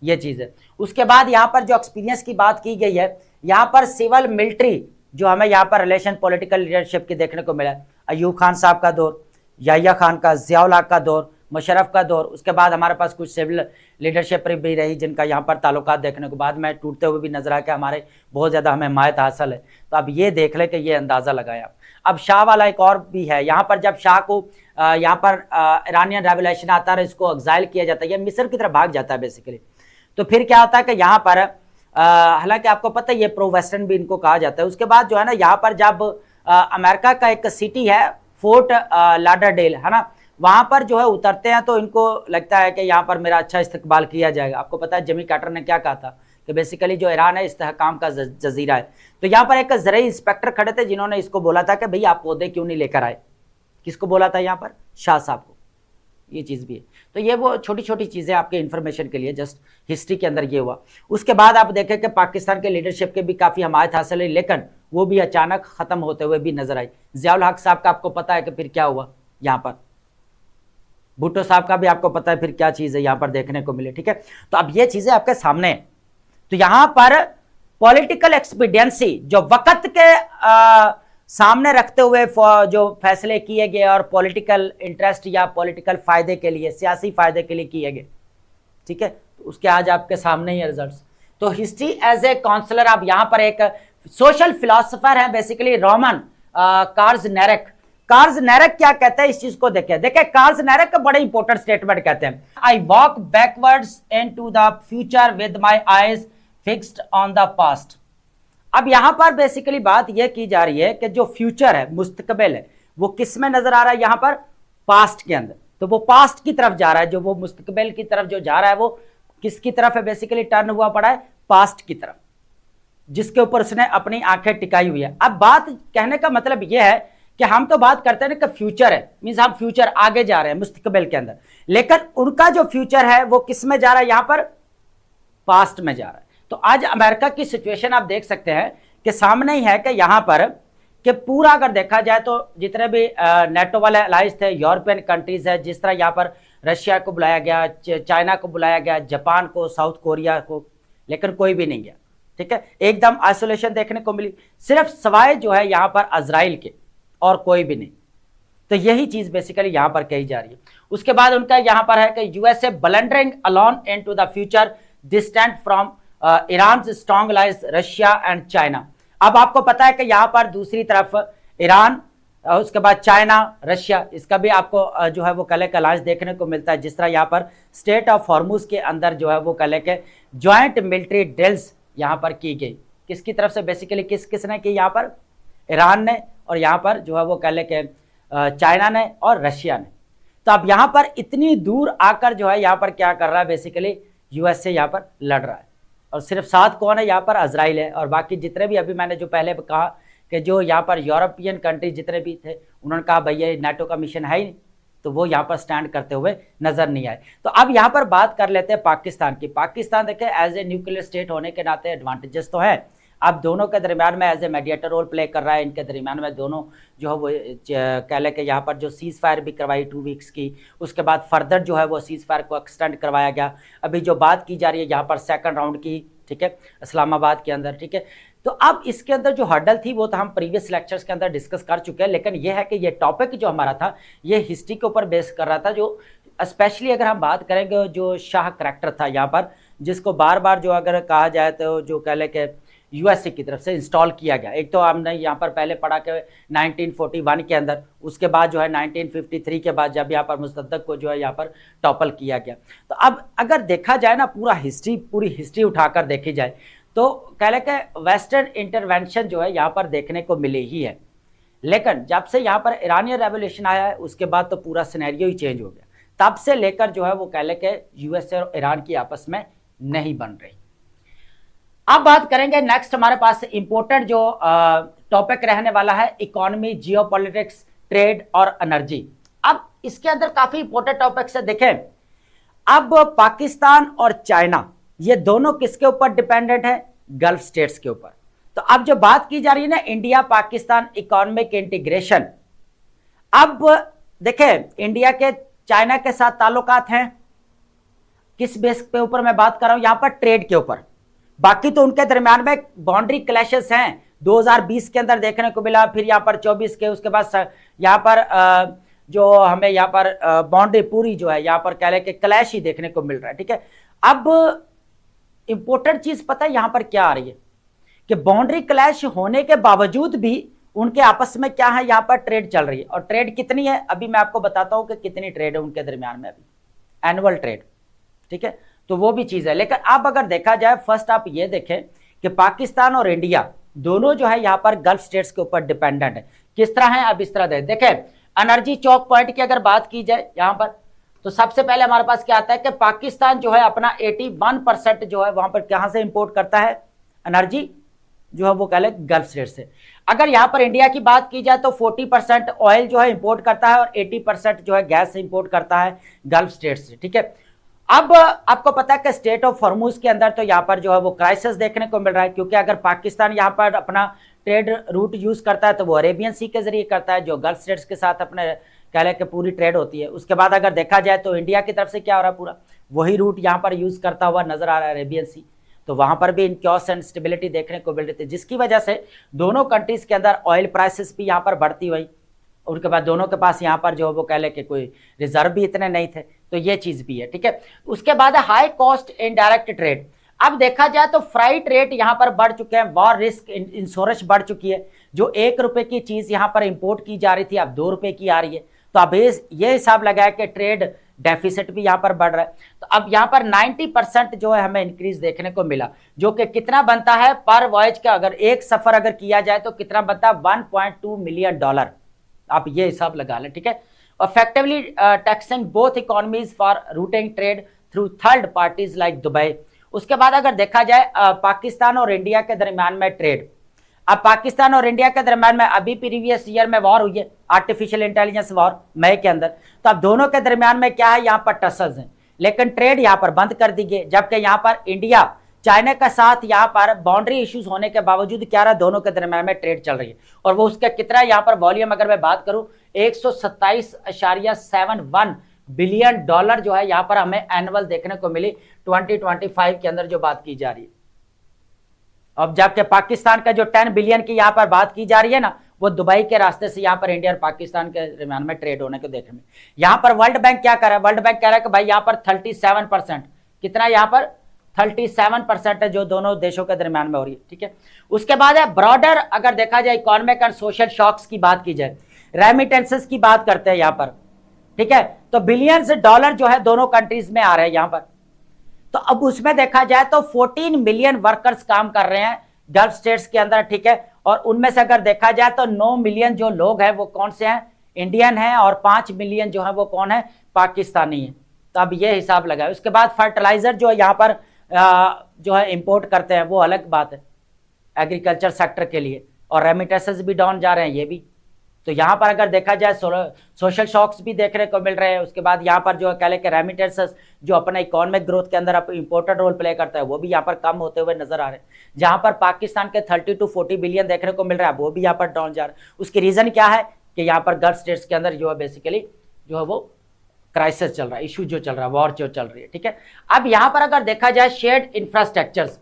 ये चीज है। उसके बाद यहां पर जो एक्सपीरियंस की बात की गई है, यहां पर सिविल मिलिट्री जो हमें यहां पर रिलेशन पॉलिटिकल लीडरशिप की देखने को मिला, अयूब खान साहब का दौर, याहिया खान का, ज़ियाउल हक का दौर, मुशर्रफ का दौर। उसके बाद हमारे पास कुछ सिविल लीडरशिप भी रही जिनका यहाँ पर ताल्लुकात देखने को बाद में टूटते हुए भी नजर आया कि हमारे बहुत ज़्यादा हमें हिमायत हासिल है। तो अब ये देख ले कि ये अंदाज़ा लगाया। अब शाह वाला एक और भी है यहाँ पर, जब शाह को यहाँ पर ईरानियन रेवोल्यूशन आता है, इसको एग्जाइल किया जाता है, ये मिस्र की तरफ भाग जाता है बेसिकली। तो फिर क्या होता है कि यहाँ पर हालांकि आपको पता है ये प्रो वेस्टर्न भी इनको कहा जाता है। उसके बाद जो है ना यहाँ पर जब अमेरिका का एक सिटी है फोर्ट लाडरडेल है ना, वहां पर जो है उतरते हैं तो इनको लगता है कि यहाँ पर मेरा अच्छा इस्तकबाल किया जाएगा। आपको पता है जिमी कार्टर ने क्या कहा था कि बेसिकली जो ईरान है इस्तेहकाम का जजीरा है। तो यहाँ पर एक ज़रई इंस्पेक्टर खड़े थे जिन्होंने इसको बोला था कि भाई आप पौधे क्यों नहीं लेकर आए। किसको बोला था यहाँ पर? शाह साहब को। ये चीज़ भी है। तो ये वो छोटी छोटी चीज़ें आपके इन्फॉर्मेशन के लिए, जस्ट हिस्ट्री के अंदर ये हुआ। उसके बाद आप देखें कि पाकिस्तान के लीडरशिप के भी काफ़ी हमायत हासिल है, लेकिन वो भी अचानक ख़त्म होते हुए भी नजर आई। ज़ियाउल हक साहब का आपको पता है कि फिर क्या हुआ यहाँ पर, भुट्टो साहब का भी आपको पता है फिर क्या चीज़ है यहाँ पर देखने को मिले। ठीक है, तो अब ये चीज़ें आपके सामने है। तो यहाँ पर पॉलिटिकल एक्सपीडियंसी जो वक्त के सामने रखते हुए जो फैसले किए गए और पॉलिटिकल इंटरेस्ट या पॉलिटिकल फायदे के लिए, सियासी फायदे के लिए किए गए, ठीक है, तो उसके आज आपके सामने ही रिजल्ट्स। तो हिस्ट्री एज ए काउंसलर, अब यहां पर एक सोशल फिलोसोफर है बेसिकली रोमन कार्ल्स नेरेक। कार्ल्स नेरेक क्या कहते हैं इस चीज को देखिए कार्ल्स नेरेक का बड़े इंपॉर्टेंट स्टेटमेंट कहते हैं, I walk backwards into the future with my eyes fixed on the past. अब यहां पर बेसिकली बात यह की जा रही है कि जो फ्यूचर है, मुस्तकबिल है, वो किस में नजर आ रहा है, यहां पर पास्ट के अंदर। तो वो पास्ट की तरफ जा रहा है, जो वो मुस्तकबिल की तरफ जो जा रहा है वो किसकी तरफ है, बेसिकली टर्न हुआ पड़ा है पास्ट की तरफ, जिसके ऊपर उसने अपनी आंखें टिकाई हुई है। अब बात कहने का मतलब यह है कि हम तो बात करते हैं ना कि फ्यूचर है, मींस हम फ्यूचर आगे जा रहे हैं मुस्तकबिल के अंदर, लेकिन उनका जो फ्यूचर है वो किस में जा रहा है, यहां पर पास्ट में जा रहा है। तो आज अमेरिका की सिचुएशन आप देख सकते हैं कि सामने ही है कि यहां पर कि पूरा अगर देखा जाए तो जितने भी नेटो वाले अलाइज थे, यूरोपियन कंट्रीज है, जिस तरह यहां पर रशिया को बुलाया गया, चाइना को बुलाया गया, जापान को, साउथ कोरिया को, लेकिन कोई भी नहीं गया। ठीक है, एकदम आइसोलेशन देखने को मिली, सिर्फ सवाए जो है यहां पर इजराइल के, और कोई भी नहीं। तो यही चीज बेसिकली यहां पर कही जा रही है। उसके बाद उनका यहां पर है कि USA blundering alone into the future distant from Iran strong lies Russia and China. अब आपको पता है कि यहां पर दूसरी तरफ ईरान, उसके बाद चाइना, रशिया, इसका भी आपको जो है वो कले का अलायंस देखने को मिलता है। जिस तरह यहाँ पर स्टेट ऑफ हॉर्मुज के अंदर जो है वो कले के ज्वाइंट मिलिट्री ड्रिल्स यहाँ पर की गई, किसकी तरफ से, बेसिकली किसने की, यहाँ पर ईरान ने, और यहाँ पर जो है वो कले के चाइना ने और रशिया ने। तो अब यहाँ पर इतनी दूर आकर जो है यहाँ पर क्या कर रहा है, बेसिकली यूएसए यहाँ पर लड़ रहा है, और सिर्फ साथ कौन है, यहाँ पर इजराइल है, और बाकी जितने भी, अभी मैंने जो पहले कहा कि जो यहाँ पर यूरोपियन कंट्री जितने भी थे, उन्होंने कहा भैया नाटो का मिशन है ही नहीं, तो वो यहाँ पर स्टैंड करते हुए नजर नहीं आए। तो अब यहाँ पर बात कर लेते हैं पाकिस्तान की। पाकिस्तान देखें एज ए न्यूक्लियर स्टेट होने के नाते एडवांटेजेस तो है, अब दोनों के दरमियान में as a mediator role play कर रहा है, इनके दरमियान में दोनों जो है वो कह लें कि यहाँ पर जो सीज फायर भी करवाई 2 वीक्स की, उसके बाद फर्दर जो है वो सीज फायर को एक्सटेंड करवाया गया। अभी जो बात की जा रही है यहाँ पर सेकंड राउंड की, ठीक है, इस्लामाबाद के अंदर, ठीक है। तो अब इसके अंदर जो हर्डल थी वो तो हम प्रीवियस लेक्चर्स के अंदर डिस्कस कर चुके हैं, लेकिन ये है कि ये टॉपिक जो हमारा था ये हिस्ट्री के ऊपर बेस कर रहा था, जो स्पेशली अगर हम बात करेंगे जो शाह करैक्टर था यहाँ पर, जिसको बार बार जो अगर कहा जाए तो जो कह लें कि यूएसए की तरफ से इंस्टॉल किया गया। एक तो हमने यहाँ पर पहले पढ़ा कि 1941 के अंदर, उसके बाद जो है 1953 के बाद जब यहाँ पर मुस्तदक को जो है यहाँ पर टॉपल किया गया। तो अब अगर देखा जाए ना पूरी हिस्ट्री उठाकर देखी जाए तो कह लें कि वेस्टर्न इंटरवेंशन जो है यहाँ पर देखने को मिली ही है, लेकिन जब से यहाँ पर ईरानियन रेवोल्यूशन आया है उसके बाद तो पूरा सिनेरियो ही चेंज हो गया। तब से लेकर जो है वो कह लें कि यूएसए और ईरान की आपस में नहीं बन रही। अब बात करेंगे नेक्स्ट, हमारे पास इंपॉर्टेंट जो टॉपिक रहने वाला है इकोनॉमी, जियोपॉलिटिक्स, ट्रेड और एनर्जी। अब इसके अंदर काफी इंपॉर्टेंट टॉपिक्स है। देखें अब पाकिस्तान और चाइना ये दोनों किसके ऊपर डिपेंडेंट है, गल्फ स्टेट्स के ऊपर। तो अब जो बात की जा रही है ना इंडिया पाकिस्तान इकोनॉमिक इंटीग्रेशन, अब देखें इंडिया के चाइना के साथ ताल्लुकात हैं, किस बेस पे ऊपर मैं बात कर रहा हूं, यहां पर ट्रेड के ऊपर। बाकी तो उनके दरमियान में बाउंड्री क्लैशेस हैं, 2020 के अंदर देखने को मिला, फिर यहाँ पर 24 के, उसके बाद यहाँ पर जो हमें यहाँ पर बाउंड्री पूरी जो है यहाँ पर कह लें कि क्लैश ही देखने को मिल रहा है। ठीक है, अब इंपॉर्टेंट चीज पता है यहाँ पर क्या आ रही है कि बाउंड्री क्लैश होने के बावजूद भी उनके आपस में क्या है, यहाँ पर ट्रेड चल रही है। और ट्रेड कितनी है अभी मैं आपको बताता हूं कि कितनी ट्रेड है उनके दरमियान में अभी, एनुअल ट्रेड, ठीक है, तो वो भी चीज है। लेकिन अब अगर देखा जाए फर्स्ट आप ये देखें कि पाकिस्तान और इंडिया दोनों जो है यहाँ पर गल्फ स्टेट्स के ऊपर डिपेंडेंट है। किस तरह है, अब इस तरह देखें एनर्जी चौक पॉइंट की अगर बात की जाए यहाँ पर, तो सबसे पहले हमारे पास क्या आता है कि पाकिस्तान जो है अपना 81% जो है वहां पर कहां से इंपोर्ट करता है एनर्जी, जो है वो कह लें गल्फ स्टेट से। अगर यहां पर इंडिया की बात की जाए तो 40% ऑयल जो है इंपोर्ट करता है और 80% जो है गैस इंपोर्ट करता है गल्फ स्टेट से। ठीक है, अब आपको पता है कि स्टेट ऑफ हॉर्मुज के अंदर तो यहाँ पर जो है वो क्राइसिस देखने को मिल रहा है, क्योंकि अगर पाकिस्तान यहाँ पर अपना ट्रेड रूट यूज करता है तो वो अरेबियन सी के जरिए करता है, जो गल्फ स्टेट्स के साथ अपने कह लें कि पूरी ट्रेड होती है। उसके बाद अगर देखा जाए तो इंडिया की तरफ से क्या हो रहा है, पूरा वही रूट यहाँ पर यूज करता हुआ नजर आ रहा है अरेबियन सी। तो वहां पर भी इनक्योस एंड स्टेबिलिटी देखने को मिल रही थी, जिसकी वजह से दोनों कंट्रीज के अंदर ऑयल प्राइसेस भी यहाँ पर बढ़ती हुई। उनके बाद दोनों के पास यहाँ पर जो वो कह लें कि कोई रिजर्व भी इतने नहीं थे, तो ये चीज भी है। ठीक है, उसके बाद हाई कॉस्ट इनडायरेक्ट ट्रेड। अब देखा जाए तो फ्राइट रेट यहां पर बढ़ चुके हैं, वॉर रिस्क इंश्योरेंस बढ़ चुकी है। जो 1 रुपए की चीज यहां पर इंपोर्ट की जा रही थी अब 2 रुपए की आ रही है। तो अब ये हिसाब लगाया कि ट्रेड डेफिसिट भी यहां पर बढ़ रहा है। तो अब यहां पर 90% जो है हमें इंक्रीज देखने को मिला, जो कि कितना बनता है पर वॉयज का, अगर एक सफर अगर किया जाए तो कितना बनता है, $1.2 मिलियन। आप ये हिसाब लगा लें, ठीक है। Effectively taxing both economies for routing trade through third parties like Dubai. उसके बाद अगर देखा जाए पाकिस्तान और इंडिया के दरमियान में ट्रेड, अब पाकिस्तान और इंडिया के दरमियान में अभी प्रीवियस ईयर में वॉर हुई है, आर्टिफिशियल इंटेलिजेंस वॉर मई के अंदर। तो अब दोनों के दरमियान में क्या है, यहाँ पर टसल्स हैं, लेकिन ट्रेड यहाँ पर बंद कर दी गई। जबकि यहाँ पर इंडिया चाइना के साथ यहाँ पर बाउंड्री इश्यूज होने के बावजूद क्या रहा, दोनों के दरमियान में ट्रेड चल रही है। और वो उसका कितना यहाँ पर वॉल्यूम अगर मैं बात करूं, 127.71 बिलियन डॉलर जो है यहाँ पर हमें एनुअल देखने को मिली 2025 के अंदर जो बात की जा रही है। अब जबकि पाकिस्तान का जो 10 बिलियन की यहाँ पर बात की जा रही है ना, वो दुबई के रास्ते से यहाँ पर इंडिया और पाकिस्तान के दरमियान में ट्रेड होने को देखने में। यहाँ पर वर्ल्ड बैंक क्या कर रहा है, वर्ल्ड बैंक कह रहा है कि भाई यहाँ पर 37%, कितना यहाँ पर 37% है जो दोनों देशों के दरमियान में हो रही है, ठीक है। उसके बाद है ब्रॉडर, अगर देखा जाए इकोनॉमिक एंड सोशल शॉक्स की बात की जाए, रेमिटेंसेस की बात करते हैं यहाँ पर, ठीक है। तो बिलियंस डॉलर जो है दोनों कंट्रीज में आ रहे हैं यहाँ पर। तो अब उसमें देखा जाए तो 14 मिलियन वर्कर्स काम कर रहे हैं गल्फ स्टेट्स के अंदर, ठीक है। और उनमें से अगर देखा जाए तो 9 मिलियन जो लोग हैं वो कौन से हैं, इंडियन हैं, और 5 मिलियन जो है वो कौन है, पाकिस्तानी है। तो अब ये हिसाब लगाए। उसके बाद फर्टिलाइजर जो है यहाँ पर जो है इंपोर्ट करते हैं, वो अलग बात है एग्रीकल्चर सेक्टर के लिए, और रेमिटेंसेस भी डाउन जा रहे हैं ये भी। तो यहाँ पर अगर देखा जाए सोशल शॉक्स भी देखने को मिल रहे हैं। उसके बाद यहाँ पर जो कह लें कि रेमिटेंसेस जो अपना इकोनॉमिक ग्रोथ के अंदर इंपॉर्टेंट रोल प्ले करता है, वो भी यहाँ पर कम होते हुए नजर आ रहे हैं। जहाँ पर पाकिस्तान के 30 to 40 बिलियन देखने को मिल रहा है, वो भी यहाँ पर डाउन जा रहा है। उसकी रीजन क्या है कि यहाँ पर गल्फ स्टेट्स के अंदर जो है बेसिकली जो है वो क्राइसिस चल रहा है, इशू जो चल रहा है, वॉर जो चल रही है, ठीक है। अब यहाँ पर अगर देखा जाए शेयर्ड इंफ्रास्ट्रक्चर्स,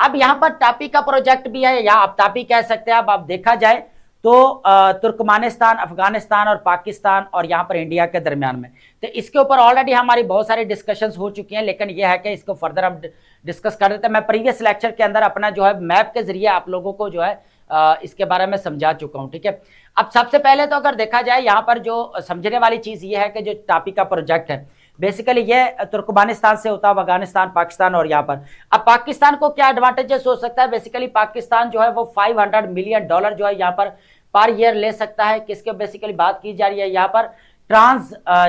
अब यहाँ पर टापी का प्रोजेक्ट भी है, या आप टापी कह सकते हैं। अब देखा जाए तो तुर्कमानिस्तान, अफगानिस्तान और पाकिस्तान और यहाँ पर इंडिया के दरमियान में, तो इसके ऊपर ऑलरेडी हमारी बहुत सारी डिस्कशंस हो चुकी हैं, लेकिन यह है कि इसको फर्दर हम डिस्कस कर देते हैं। मैं प्रीवियस लेक्चर के अंदर अपना जो है मैप के जरिए आप लोगों को जो है इसके बारे में समझा चुका हूँ, ठीक है। अब सबसे पहले तो अगर देखा जाए यहाँ पर जो समझने वाली चीज ये है कि जो टापी का प्रोजेक्ट है बेसिकली ये तुर्कमानिस्तान से होता है, अफगानिस्तान, पाकिस्तान और यहाँ पर। अब पाकिस्तान को क्या एडवांटेजेस हो सकता है, बेसिकली पाकिस्तान जो है वो $500 मिलियन जो है यहाँ पर ईयर ले सकता है। किसके बेसिकली बात की जा रही है यहाँ पर,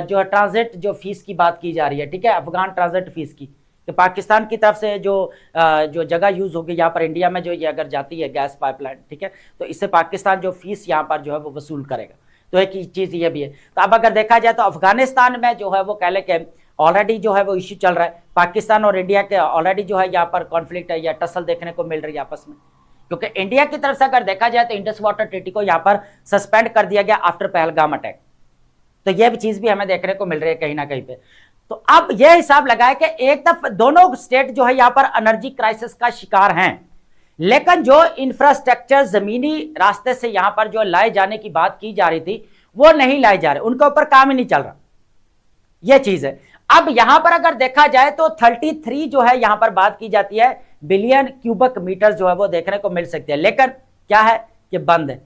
जो ट्रांजिट जो फीस की बात की जा रही है, ठीक है, अफगान ट्रांजिट फीस की, कि पाकिस्तान की तरफ से जो जगह यूज होगी यहाँ पर इंडिया में, जो ये अगर जाती है गैस पाइपलाइन, ठीक है, तो इससे पाकिस्तान जो फीस यहाँ पर जो है वो वसूल करेगा। तो एक चीज ये भी है। तो अब अगर देखा जाए तो अफगानिस्तान में जो है वो कह ले के ऑलरेडी जो है वो इश्यू चल रहा है, पाकिस्तान और इंडिया के ऑलरेडी जो है यहाँ पर कॉन्फ्लिक्ट है या टसल देखने को मिल रही है आपस में। क्योंकि इंडिया की तरफ से अगर देखा जाए तो इंडस वाटर ट्रीटी को यहाँ पर सस्पेंड कर दिया गया आफ्टर पहलगाम अटैक। तो यह भी चीज भी हमें देखने को मिल रही है कहीं ना कहीं पे। तो अब यह हिसाब लगाया कि एक तरफ दोनों स्टेट जो है यहाँ पर एनर्जी क्राइसिस का शिकार हैं, लेकिन जो इंफ्रास्ट्रक्चर जमीनी रास्ते से यहां पर जो लाए जाने की बात की जा रही थी वो नहीं लाए जा रहे, उनके ऊपर काम ही नहीं चल रहा, यह चीज है। अब यहां पर अगर देखा जाए तो 33 जो है यहां पर बात की जाती है बिलियन क्यूबिक मीटर जो है वो देखने को मिल सकती है, लेकिन क्या है कि बंद है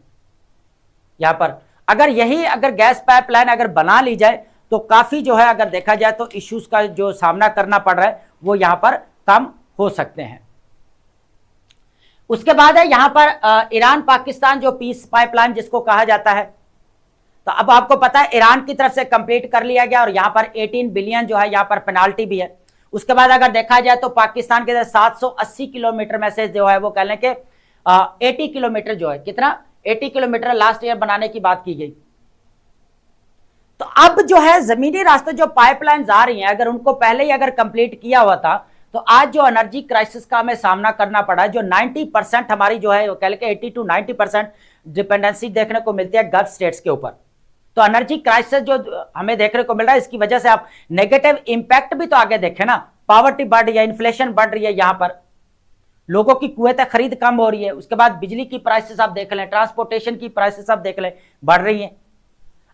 यहां पर। अगर गैस पाइपलाइन अगर बना ली जाए तो काफी जो है अगर देखा जाए तो इश्यूज का जो सामना करना पड़ रहा है वो यहां पर कम हो सकते हैं। उसके बाद है यहां पर ईरान पाकिस्तान जो पीस पाइपलाइन जिसको कहा जाता है, तो अब आपको पता है ईरान की तरफ से कंप्लीट कर लिया गया और यहां पर 18 बिलियन जो है यहां पर पेनाल्टी भी है। उसके बाद अगर देखा जाए तो पाकिस्तान के 780 किलोमीटर में से जो है वो कह लें कि 80 किलोमीटर जो है, कितना 80 किलोमीटर लास्ट ईयर बनाने की बात की गई। तो अब जो है जमीनी रास्ते जो पाइपलाइन आ रही हैं, अगर उनको पहले ही अगर कंप्लीट किया हुआ था तो आज जो एनर्जी क्राइसिस का हमें सामना करना पड़ा है, जो 90% हमारी जो है कह लें 80 to 90% डिपेंडेंसी देखने को मिलती है गल्फ स्टेट्स के ऊपर। तो एनर्जी क्राइसिस जो हमें देखने को मिल रहा है, इसकी वजह से आप नेगेटिव इंपैक्ट भी तो आगे देखें ना, पॉवर्टी बढ़ रही है, इन्फ्लेशन बढ़ रही है, यहां पर लोगों की कुव्वत खरीद कम हो रही है। उसके बाद बिजली की प्राइसेस आप देख लें, ट्रांसपोर्टेशन की प्राइसेस आप देख लें बढ़ रही है।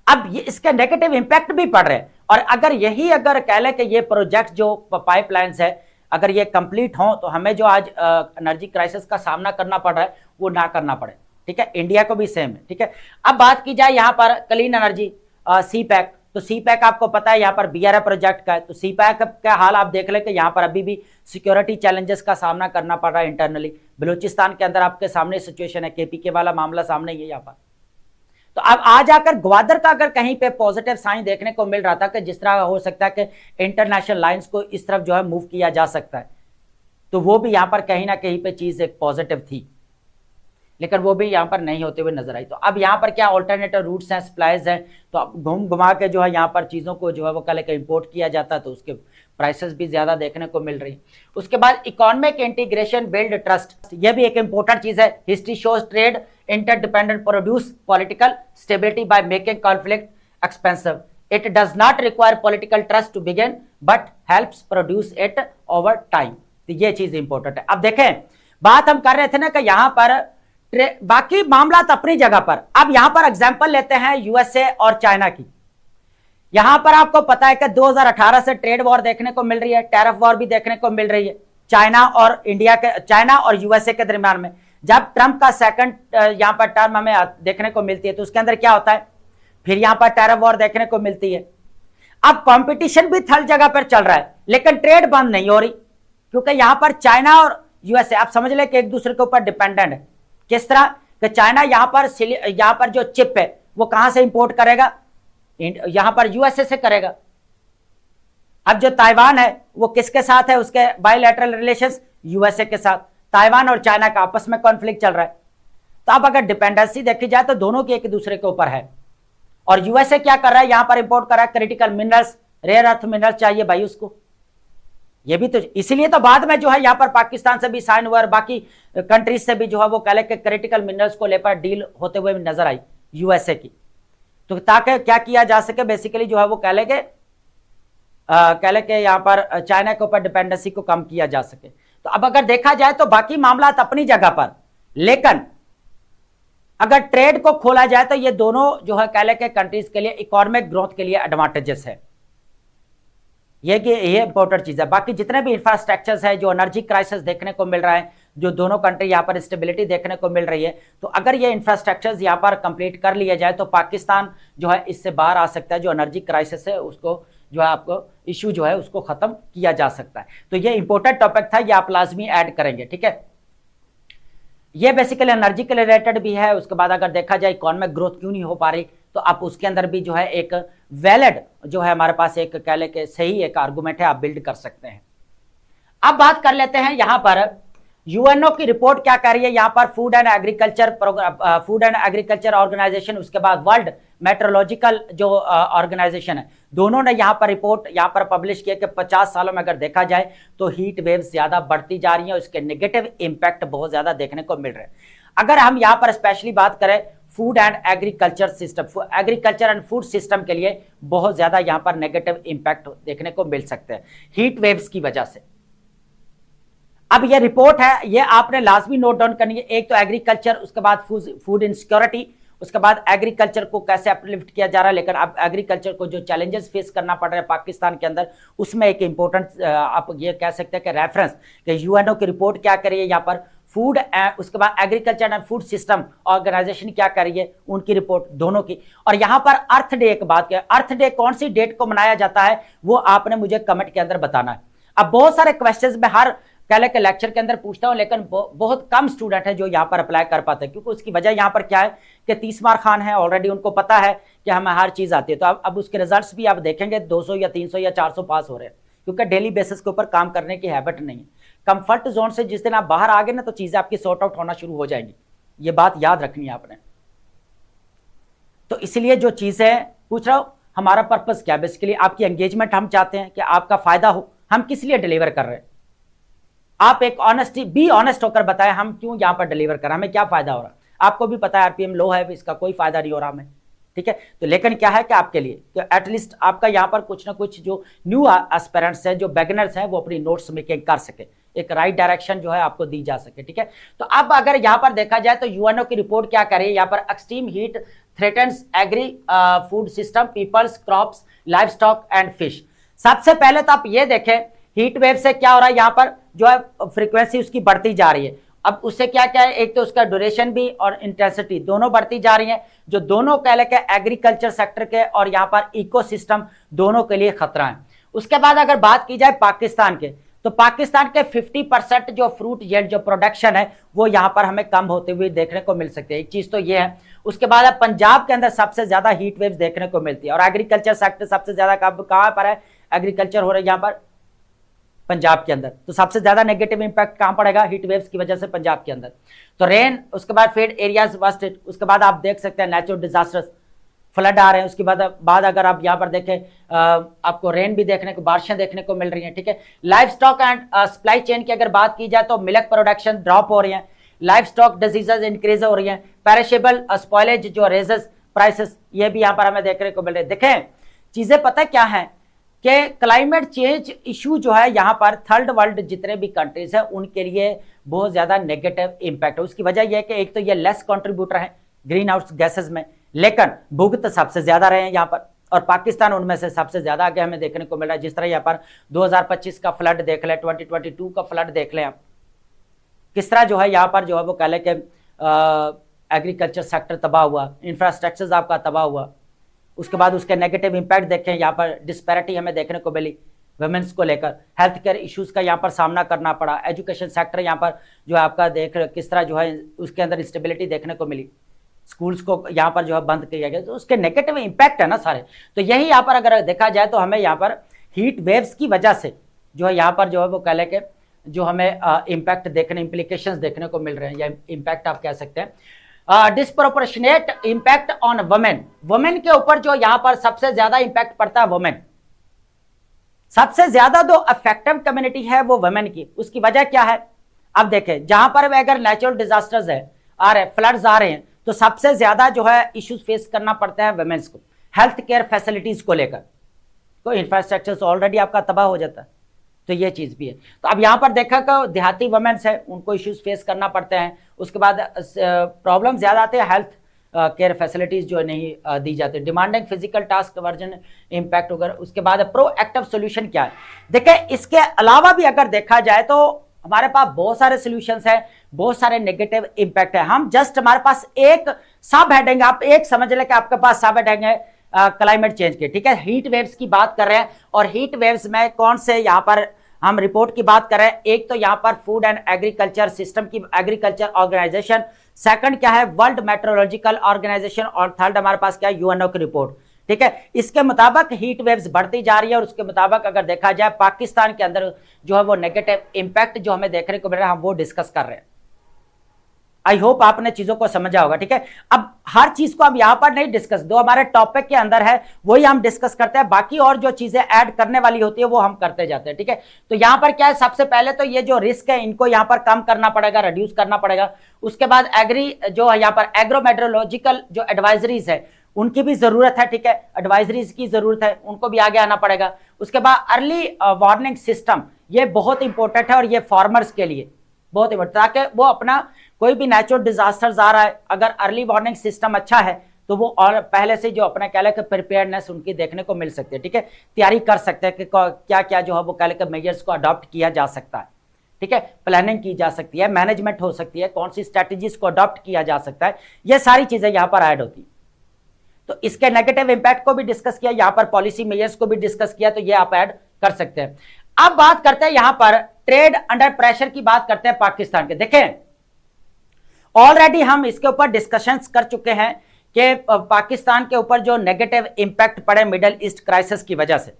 अब ये इसके नेगेटिव इंपैक्ट भी पड़ रहे हैं। और अगर कह लें कि ये प्रोजेक्ट जो पाइपलाइंस है अगर ये कंप्लीट हो तो हमें जो आज एनर्जी क्राइसिस का सामना करना पड़ रहा है वो ना करना पड़े। ठीक है, इंडिया को भी सेम है। ठीक है, अब बात की जाए यहाँ पर क्लीन एनर्जी सी पैक, तो सी पैक आपको पता है यहाँ पर बीआरए प्रोजेक्ट का है। तो सी पैक का हाल आप देख लें कि यहाँ पर अभी भी सिक्योरिटी चैलेंजेस का सामना करना पड़ रहा है इंटरनली। बलूचिस्तान के अंदर आपके सामने सिचुएशन है, केपीके वाला मामला सामने ही है यहाँ पर। तो अब आ जाकर ग्वादर का अगर कहीं पे पॉजिटिव साइन देखने को मिल रहा था कि जिस तरह हो सकता है कि इंटरनेशनल लाइंस को इस तरफ जो है मूव किया जा सकता है, तो वो भी यहाँ पर कहीं ना कहीं पे चीज एक पॉजिटिव थी, लेकिन वो भी यहाँ पर नहीं होते हुए नजर आई। तो अब यहाँ पर क्या ऑल्टरनेटिव रूट्स हैं, सप्लाईज हैं, तो अब घूम घुमा के जो है यहाँ पर चीज़ों को जो है वो कल के इम्पोर्ट किया जाता है, तो उसके प्राइसेस भी ज़्यादा देखने को मिल रही। उसके बाद इकोनॉमिक इंटीग्रेशन बिल्ड ट्रस्ट, ये भी एक इंपॉर्टेंट चीज़ है। History shows trade interdependent produce political stability by making conflict expensive. It does not require political trust to begin but helps produce it over time. तो ये चीज़ इंपॉर्टेंट है। अब देखें, बात हम कर रहे थे ना कि यहाँ पर बाकी मामला अपनी जगह पर, अब यहां पर एग्जांपल लेते हैं यूएसए और चाइना की। यहां पर आपको पता है कि 2018 से ट्रेड वॉर देखने को मिल रही है, टैरिफ वॉर भी देखने को मिल रही है चाइना और इंडिया के, चाइना और यूएसए के दरमियान में। जब ट्रंप का सेकंड यहां पर टर्म हमें देखने को मिलती है तो उसके अंदर क्या होता है, फिर यहां पर टैरिफ वॉर देखने को मिलती है। अब कंपटीशन भी थल जगह पर चल रहा है, लेकिन ट्रेड बंद नहीं हो रही, क्योंकि यहां पर चाइना और यूएसए आप समझ लें कि एक दूसरे के ऊपर डिपेंडेंट है। किस तरह कि चाइना यहां पर जो चिप है वो कहां से इंपोर्ट करेगा, यहां पर यूएसए से करेगा। अब जो ताइवान है वो किसके साथ है, उसके बायलैटरल रिलेशंस यूएसए के साथ। ताइवान और चाइना का आपस में कॉन्फ्लिक्ट चल रहा है। तो अब अगर डिपेंडेंसी देखी जाए तो दोनों की एक दूसरे के ऊपर है। और यूएसए क्या कर रहा है, यहां पर इंपोर्ट कर रहा है critical minerals, rare earth minerals चाहिए भाई उसको। ये भी तो इसीलिए तो बाद में जो है यहाँ पर पाकिस्तान से भी साइन हुआ और बाकी कंट्रीज से भी जो है वो कह के क्रिटिकल मिनरल्स को लेकर डील होते हुए नजर आई यूएसए की। तो ताकि क्या किया जा सके, बेसिकली जो है वो कह के यहाँ पर चाइना के ऊपर डिपेंडेंसी को कम किया जा सके। तो अब अगर देखा जाए तो बाकी मामला अपनी जगह पर, लेकिन अगर ट्रेड को खोला जाए तो ये दोनों जो है कह के कंट्रीज के लिए इकोनॉमिक ग्रोथ के लिए एडवांटेजेस है। ये इंपॉर्टेंट चीज है। बाकी जितने भी इंफ्रास्ट्रक्चर्स है, जो एनर्जी क्राइसिस देखने को मिल रहा है, जो दोनों कंट्री यहाँ पर स्टेबिलिटी देखने को मिल रही है, तो अगर ये इंफ्रास्ट्रक्चर्स यहाँ पर कंप्लीट कर लिया जाए तो पाकिस्तान जो है इससे बाहर आ सकता है। जो एनर्जी क्राइसिस है उसको जो है आपको इशू जो है उसको खत्म किया जा सकता है। तो ये इंपॉर्टेंट टॉपिक था, ये आप लाजमी ऐड करेंगे। ठीक है, ये बेसिकली एनर्जी के रिलेटेड भी है। उसके बाद अगर देखा जाए इकोनॉमिक ग्रोथ क्यों नहीं हो पा रही, तो आप उसके अंदर भी जो है एक वैलिड जो है हमारे पास एक कह ले के सही एक आर्गुमेंट है, आप बिल्ड कर सकते हैं। अब बात कर लेते हैं यहां पर यूएनओ की रिपोर्ट क्या कह रही है। यहां पर फूड एंड एग्रीकल्चर ऑर्गेनाइजेशन, उसके बाद वर्ल्ड मेट्रोलॉजिकल जो ऑर्गेनाइजेशन है, दोनों ने यहां पर रिपोर्ट यहां पर पब्लिश किया कि 50 सालों में अगर देखा जाए तो हीट वेव्स ज्यादा बढ़ती जा रही है, उसके नेगेटिव इंपैक्ट बहुत ज्यादा देखने को मिल रहे हैं। अगर हम यहां पर स्पेशली बात करें food and agriculture system, agriculture and food system के लिए बहुत ज्यादा यहां पर नेगेटिव इंपैक्ट देखने को मिल सकते हैं हीट वेव्स की वजह से। अब ये रिपोर्ट है, ये आपने लाजमी नोट डाउन करनी है। एक तो एग्रीकल्चर, उसके बाद फूड इनसिक्योरिटी, उसके बाद एग्रीकल्चर को कैसे अपलिफ्ट किया जा रहा है, लेकिन अब एग्रीकल्चर को जो चैलेंजेस फेस करना पड़ रहा है पाकिस्तान के अंदर, उसमें एक इंपॉर्टेंट आप ये कह सकते हैं कि रेफरेंस कि यूएनओ की रिपोर्ट क्या कर रही है यहाँ पर फूड, उसके बाद agriculture and food system organisation क्या कर रही है, उनकी रिपोर्ट दोनों की। और यहाँ पर अर्थ डे की बात किया, अर्थ डे कौन सी डेट को मनाया जाता है वो आपने मुझे कमेंट के अंदर बताना है। अब बहुत सारे क्वेश्चंस में हर कल के लेक्चर के अंदर पूछता हूं, लेकिन बहुत कम स्टूडेंट है जो यहाँ पर अप्लाई कर पाते हैं, क्योंकि उसकी वजह यहाँ पर क्या है कि 30 मार्क खान है ऑलरेडी, उनको पता है कि हमें हर चीज आती है। तो अब उसके रिजल्ट्स भी आप देखेंगे 200 या 300 या 400 पास हो रहे हैं, क्योंकि डेली बेसिस के ऊपर काम करने की हैबिट नहीं है। कंफर्ट जोन से जिस दिन आप बाहर आ गए ना तो चीजें आपकी सॉर्ट आउट होना शुरू हो जाएंगी, ये बात याद रखनी है आपने। तो इसलिए जो चीजें पूछ रहा हूं, हमारा पर्पस क्या है, बेसिकली आपकी एंगेजमेंट हम चाहते हैं कि आपका फायदा हो। हम किस लिए डिलीवर कर रहे हैं, आप एक बी ऑनेस्ट होकर बताएं हम क्यों यहां पर डिलीवर कर रहे हैं, हमें क्या फायदा हो रहा है। आपको भी पता है आरपीएम लो है, इसका कोई फायदा नहीं हो रहा हमें, ठीक है। तो लेकिन क्या है कि आपके लिए तो एटलीस्ट आपका यहां पर कुछ ना कुछ जो न्यू एस्पिरेंट्स हैं, जो बिगिनर्स हैं, वो अपनी नोट्स मेकिंग कर सके, एक राइट डायरेक्शन जो है आपको दी जा सके, ठीक है। तो अब अगर यहां पर देखा जाए तो यूएनओ की रिपोर्ट क्या कर रही है, यहां पर extreme heat threatens agri food system, peoples, crops, livestock and fish. सबसे पहले तो आप ये देखें हीट वेव से क्या हो रहा है, यहाँ पर जो है फ्रीक्वेंसी उसकी बढ़ती जा रही है। अब उससे क्या क्या है, एक तो उसका ड्यूरेशन भी और इंटेंसिटी दोनों बढ़ती जा रही है, जो दोनों कह लेके एग्रीकल्चर सेक्टर के और यहाँ पर इकोसिस्टम दोनों के लिए खतरा है। उसके बाद अगर बात की जाए पाकिस्तान के, तो पाकिस्तान के 50% जो फ्रूट येल्ड जो प्रोडक्शन है वो यहाँ पर हमें कम होते हुए देखने को मिल सकती है। एक चीज तो ये है। उसके बाद पंजाब के अंदर सबसे ज्यादा हीट वेव्स देखने को मिलती है, और एग्रीकल्चर सेक्टर सबसे ज्यादा कहां पर है, एग्रीकल्चर हो रहा है यहाँ पर पंजाब के अंदर। तो सबसे ज्यादा नेगेटिव इंपैक्ट कहां पड़ेगा, हीट वेव्स की वजह से पंजाब के अंदर। तो रेन, उसके बाद फेड एरियाज वर्स्टेड, उसके बाद आप देख सकते हैं नेचुरल डिजास्टर्स, फ्लड आ रहे हैं। उसके बाद अगर आप यहाँ पर देखें, आपको रेन भी देखने को, बारिशें देखने को मिल रही हैं, ठीक है। Life stock and supply chain की अगर बात की जाए तो मिल्क प्रोडक्शन ड्रॉप हो रही है, लाइफ स्टॉक डिजीजेज इंक्रीज हो रही है, पेरिशेबल स्पॉइलेज जो रेजेस प्राइसेस, ये भी यहाँ पर हमें देखने को मिल रहे हैं। देखें चीजें पता क्या है कि क्लाइमेट चेंज इशू जो है यहाँ पर थर्ड वर्ल्ड जितने भी कंट्रीज है उनके लिए बहुत ज्यादा नेगेटिव इंपैक्ट है। उसकी वजह यह है कि एक तो ये लेस कंट्रीब्यूटर है ग्रीन हाउस गैसेज में, लेकिन भुगत सबसे ज्यादा रहे हैं यहाँ पर, और पाकिस्तान उनमें से सबसे ज्यादा आगे हमें देखने को मिल रहा है। जिस तरह यहाँ पर 2025 का फ्लड देख ले, 2022 का फ्लड देख लें आप, किस तरह जो है यहाँ पर जो है वो कह लें कि एग्रीकल्चर सेक्टर तबाह हुआ, इंफ्रास्ट्रक्चर आपका तबाह हुआ। उसके बाद उसके नेगेटिव इंपैक्ट देखें, यहाँ पर डिस्पैरिटी हमें देखने को मिली वुमेन्स को लेकर, हेल्थ केयर इश्यूज का यहाँ पर सामना करना पड़ा, एजुकेशन सेक्टर यहाँ पर जो है आपका देख किस तरह जो है उसके अंदर इंस्टेबिलिटी देखने को मिली, स्कूल्स को यहाँ पर जो है बंद किया गया, तो उसके नेगेटिव इंपैक्ट है ना सारे। तो यही यहाँ पर अगर देखा जाए तो हमें यहाँ पर हीट वेव्स की वजह से जो है यहाँ पर जो है वो कह लें कि जो हमें इम्पैक्ट देखने, इम्प्लीकेशंस देखने को मिल रहे हैं, या इम्पैक्ट आप कह सकते हैं। Disproportionate impact on women, women के ऊपर जो यहाँ पर सबसे ज्यादा इम्पैक्ट पड़ता है वुमेन, सबसे ज्यादा जो अफेक्टिव कम्युनिटी है वो वुमेन की। उसकी वजह क्या है, अब देखें जहां पर अगर नेचुरल डिजास्टर्स है आ रहे, फ्लड्स आ रहे हैं, तो सबसे ज्यादा जो है इश्यूज फेस करना पड़ता है वुमेन्स को, हेल्थ केयर फैसिलिटीज को लेकर। तो इंफ्रास्ट्रक्चर ऑलरेडी आपका तबाह हो जाता है, तो ये चीज भी है। तो अब यहां पर देखा कि देहाती वुमेन्स है उनको इश्यूज फेस करना पड़ते हैं। उसके बाद प्रॉब्लम ज्यादा आते हैं, हेल्थ केयर फैसिलिटीज जो नहीं दी जाती, demanding physical task version impact वगैरह। उसके बाद प्रोएक्टिव सोल्यूशन क्या है, देखिए इसके अलावा भी अगर देखा जाए तो हमारे पास बहुत सारे सॉल्यूशंस हैं, बहुत सारे नेगेटिव इंपैक्ट है। हम जस्ट हमारे पास एक सब हेडिंग, आप एक समझ लें कि आपके पास सब हेडिंग है क्लाइमेट चेंज के, ठीक है। हीट वेव्स की बात कर रहे हैं, और हीट वेव्स में कौन से यहाँ पर हम रिपोर्ट की बात कर रहे हैं। एक तो यहाँ पर फूड एंड एग्रीकल्चर सिस्टम की, एग्रीकल्चर ऑर्गेनाइजेशन, सेकंड क्या है वर्ल्ड मेट्रोलॉजिकल ऑर्गेनाइजेशन, और थर्ड हमारे पास क्या है यूएनओ की रिपोर्ट, ठीक है। इसके मुताबिक हीट वेव्स बढ़ती जा रही है, और उसके मुताबिक अगर देखा जाए पाकिस्तान के अंदर जो है वो नेगेटिव इंपैक्ट जो हमें देखने को मिल रहा है, हम वो डिस्कस कर रहे हैं। आई होप आपने चीजों को समझा होगा, ठीक है। अब हर चीज को हम यहां पर नहीं डिस्कस, दो हमारे टॉपिक के अंदर है वही हम डिस्कस करते हैं, बाकी और जो चीजें ऐड करने वाली होती है वो हम करते जाते हैं, ठीक है। तो यहां पर क्या है, सबसे पहले तो ये जो रिस्क है इनको यहां पर कम करना पड़ेगा, रिड्यूस करना पड़ेगा। उसके बाद एग्री जो है यहाँ पर एग्रोमेट्रोलॉजिकल जो एडवाइजरीज है उनकी भी जरूरत है, ठीक है, एडवाइजरीज की जरूरत है, उनको भी आगे आना पड़ेगा। उसके बाद अर्ली वार्निंग सिस्टम, ये बहुत इंपॉर्टेंट है, और ये फार्मर्स के लिए बहुत इंपॉर्टेंट, ताकि वो अपना कोई भी नेचुरल डिजास्टर्स आ रहा है, अगर अर्ली वार्निंग सिस्टम अच्छा है तो वो और पहले से जो अपना कह लेकर प्रिपेयर्डनेस उनकी देखने को मिल सकती है, ठीक है। तैयारी कर सकते हैं कि क्या क्या जो है वो कह लेकर मेजर्स को अडॉप्ट किया जा सकता है, ठीक है, प्लानिंग की जा सकती है, मैनेजमेंट हो सकती है, कौन सी स्ट्रैटेजीज को अडॉप्ट किया जा सकता है, ये सारी चीजें यहाँ पर ऐड होती है। तो इसके नेगेटिव इंपैक्ट को भी डिस्कस किया, यहाँ पर पॉलिसी मेजर्स को भी डिस्कस किया, तो ये आप ऐड कर सकते हैं। अब बात करते हैं यहाँ पर ट्रेड अंडर प्रेशर की बात करते हैं पाकिस्तान के। देखें ऑलरेडी हम इसके ऊपर डिस्कशंस कर चुके हैं कि पाकिस्तान के ऊपर जो नेगेटिव इंपैक्ट पड़े मिडिल ईस्ट क्राइसिस की वजह से,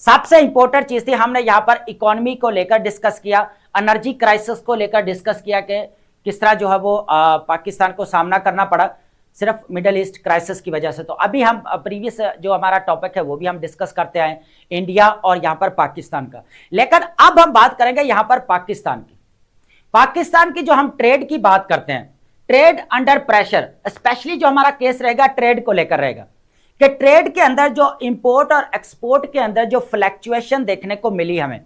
सबसे इंपॉर्टेंट चीज थी हमने यहाँ पर इकोनॉमी को लेकर डिस्कस किया, एनर्जी क्राइसिस को लेकर डिस्कस किया कि किस तरह जो है वो पाकिस्तान को सामना करना पड़ा सिर्फ मिडिल ईस्ट क्राइसिस की वजह से। तो अभी हम प्रीवियस जो हमारा टॉपिक है वो भी हम डिस्कस करते आए इंडिया और यहाँ पर पाकिस्तान का, लेकिन अब हम बात करेंगे यहाँ पर पाकिस्तान की। पाकिस्तान की जो हम ट्रेड की बात करते हैं, ट्रेड अंडर प्रेशर, स्पेशली जो हमारा केस रहेगा ट्रेड को लेकर रहेगा कि ट्रेड के अंदर जो इंपोर्ट और एक्सपोर्ट के अंदर जो फ्लैक्चुएशन देखने को मिली हमें,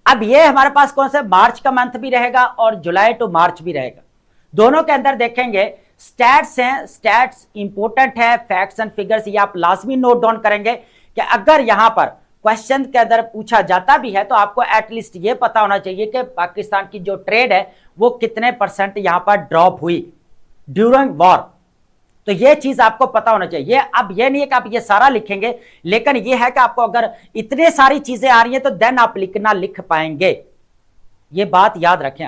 अब ये हमारे पास कौन सा मार्च का मंथ भी रहेगा और जुलाई टू मार्च भी रहेगा, दोनों के अंदर देखेंगे स्टैट्स हैं, स्टैट्स इंपॉर्टेंट है, फैक्ट्स एंड फिगर्स ये आप लाजमी नोट डाउन करेंगे कि अगर यहां पर क्वेश्चन के अंदर पूछा जाता भी है तो आपको एटलीस्ट ये पता होना चाहिए कि पाकिस्तान की जो ट्रेड है वो कितने % यहां पर ड्रॉप हुई ड्यूरिंग वॉर। तो ये चीज आपको पता होना चाहिए। अब ये नहीं है कि आप ये सारा लिखेंगे, लेकिन ये है कि आपको अगर इतने सारी चीजें आ रही हैं तो देन आप लिख पाएंगे। ये बात याद रखें।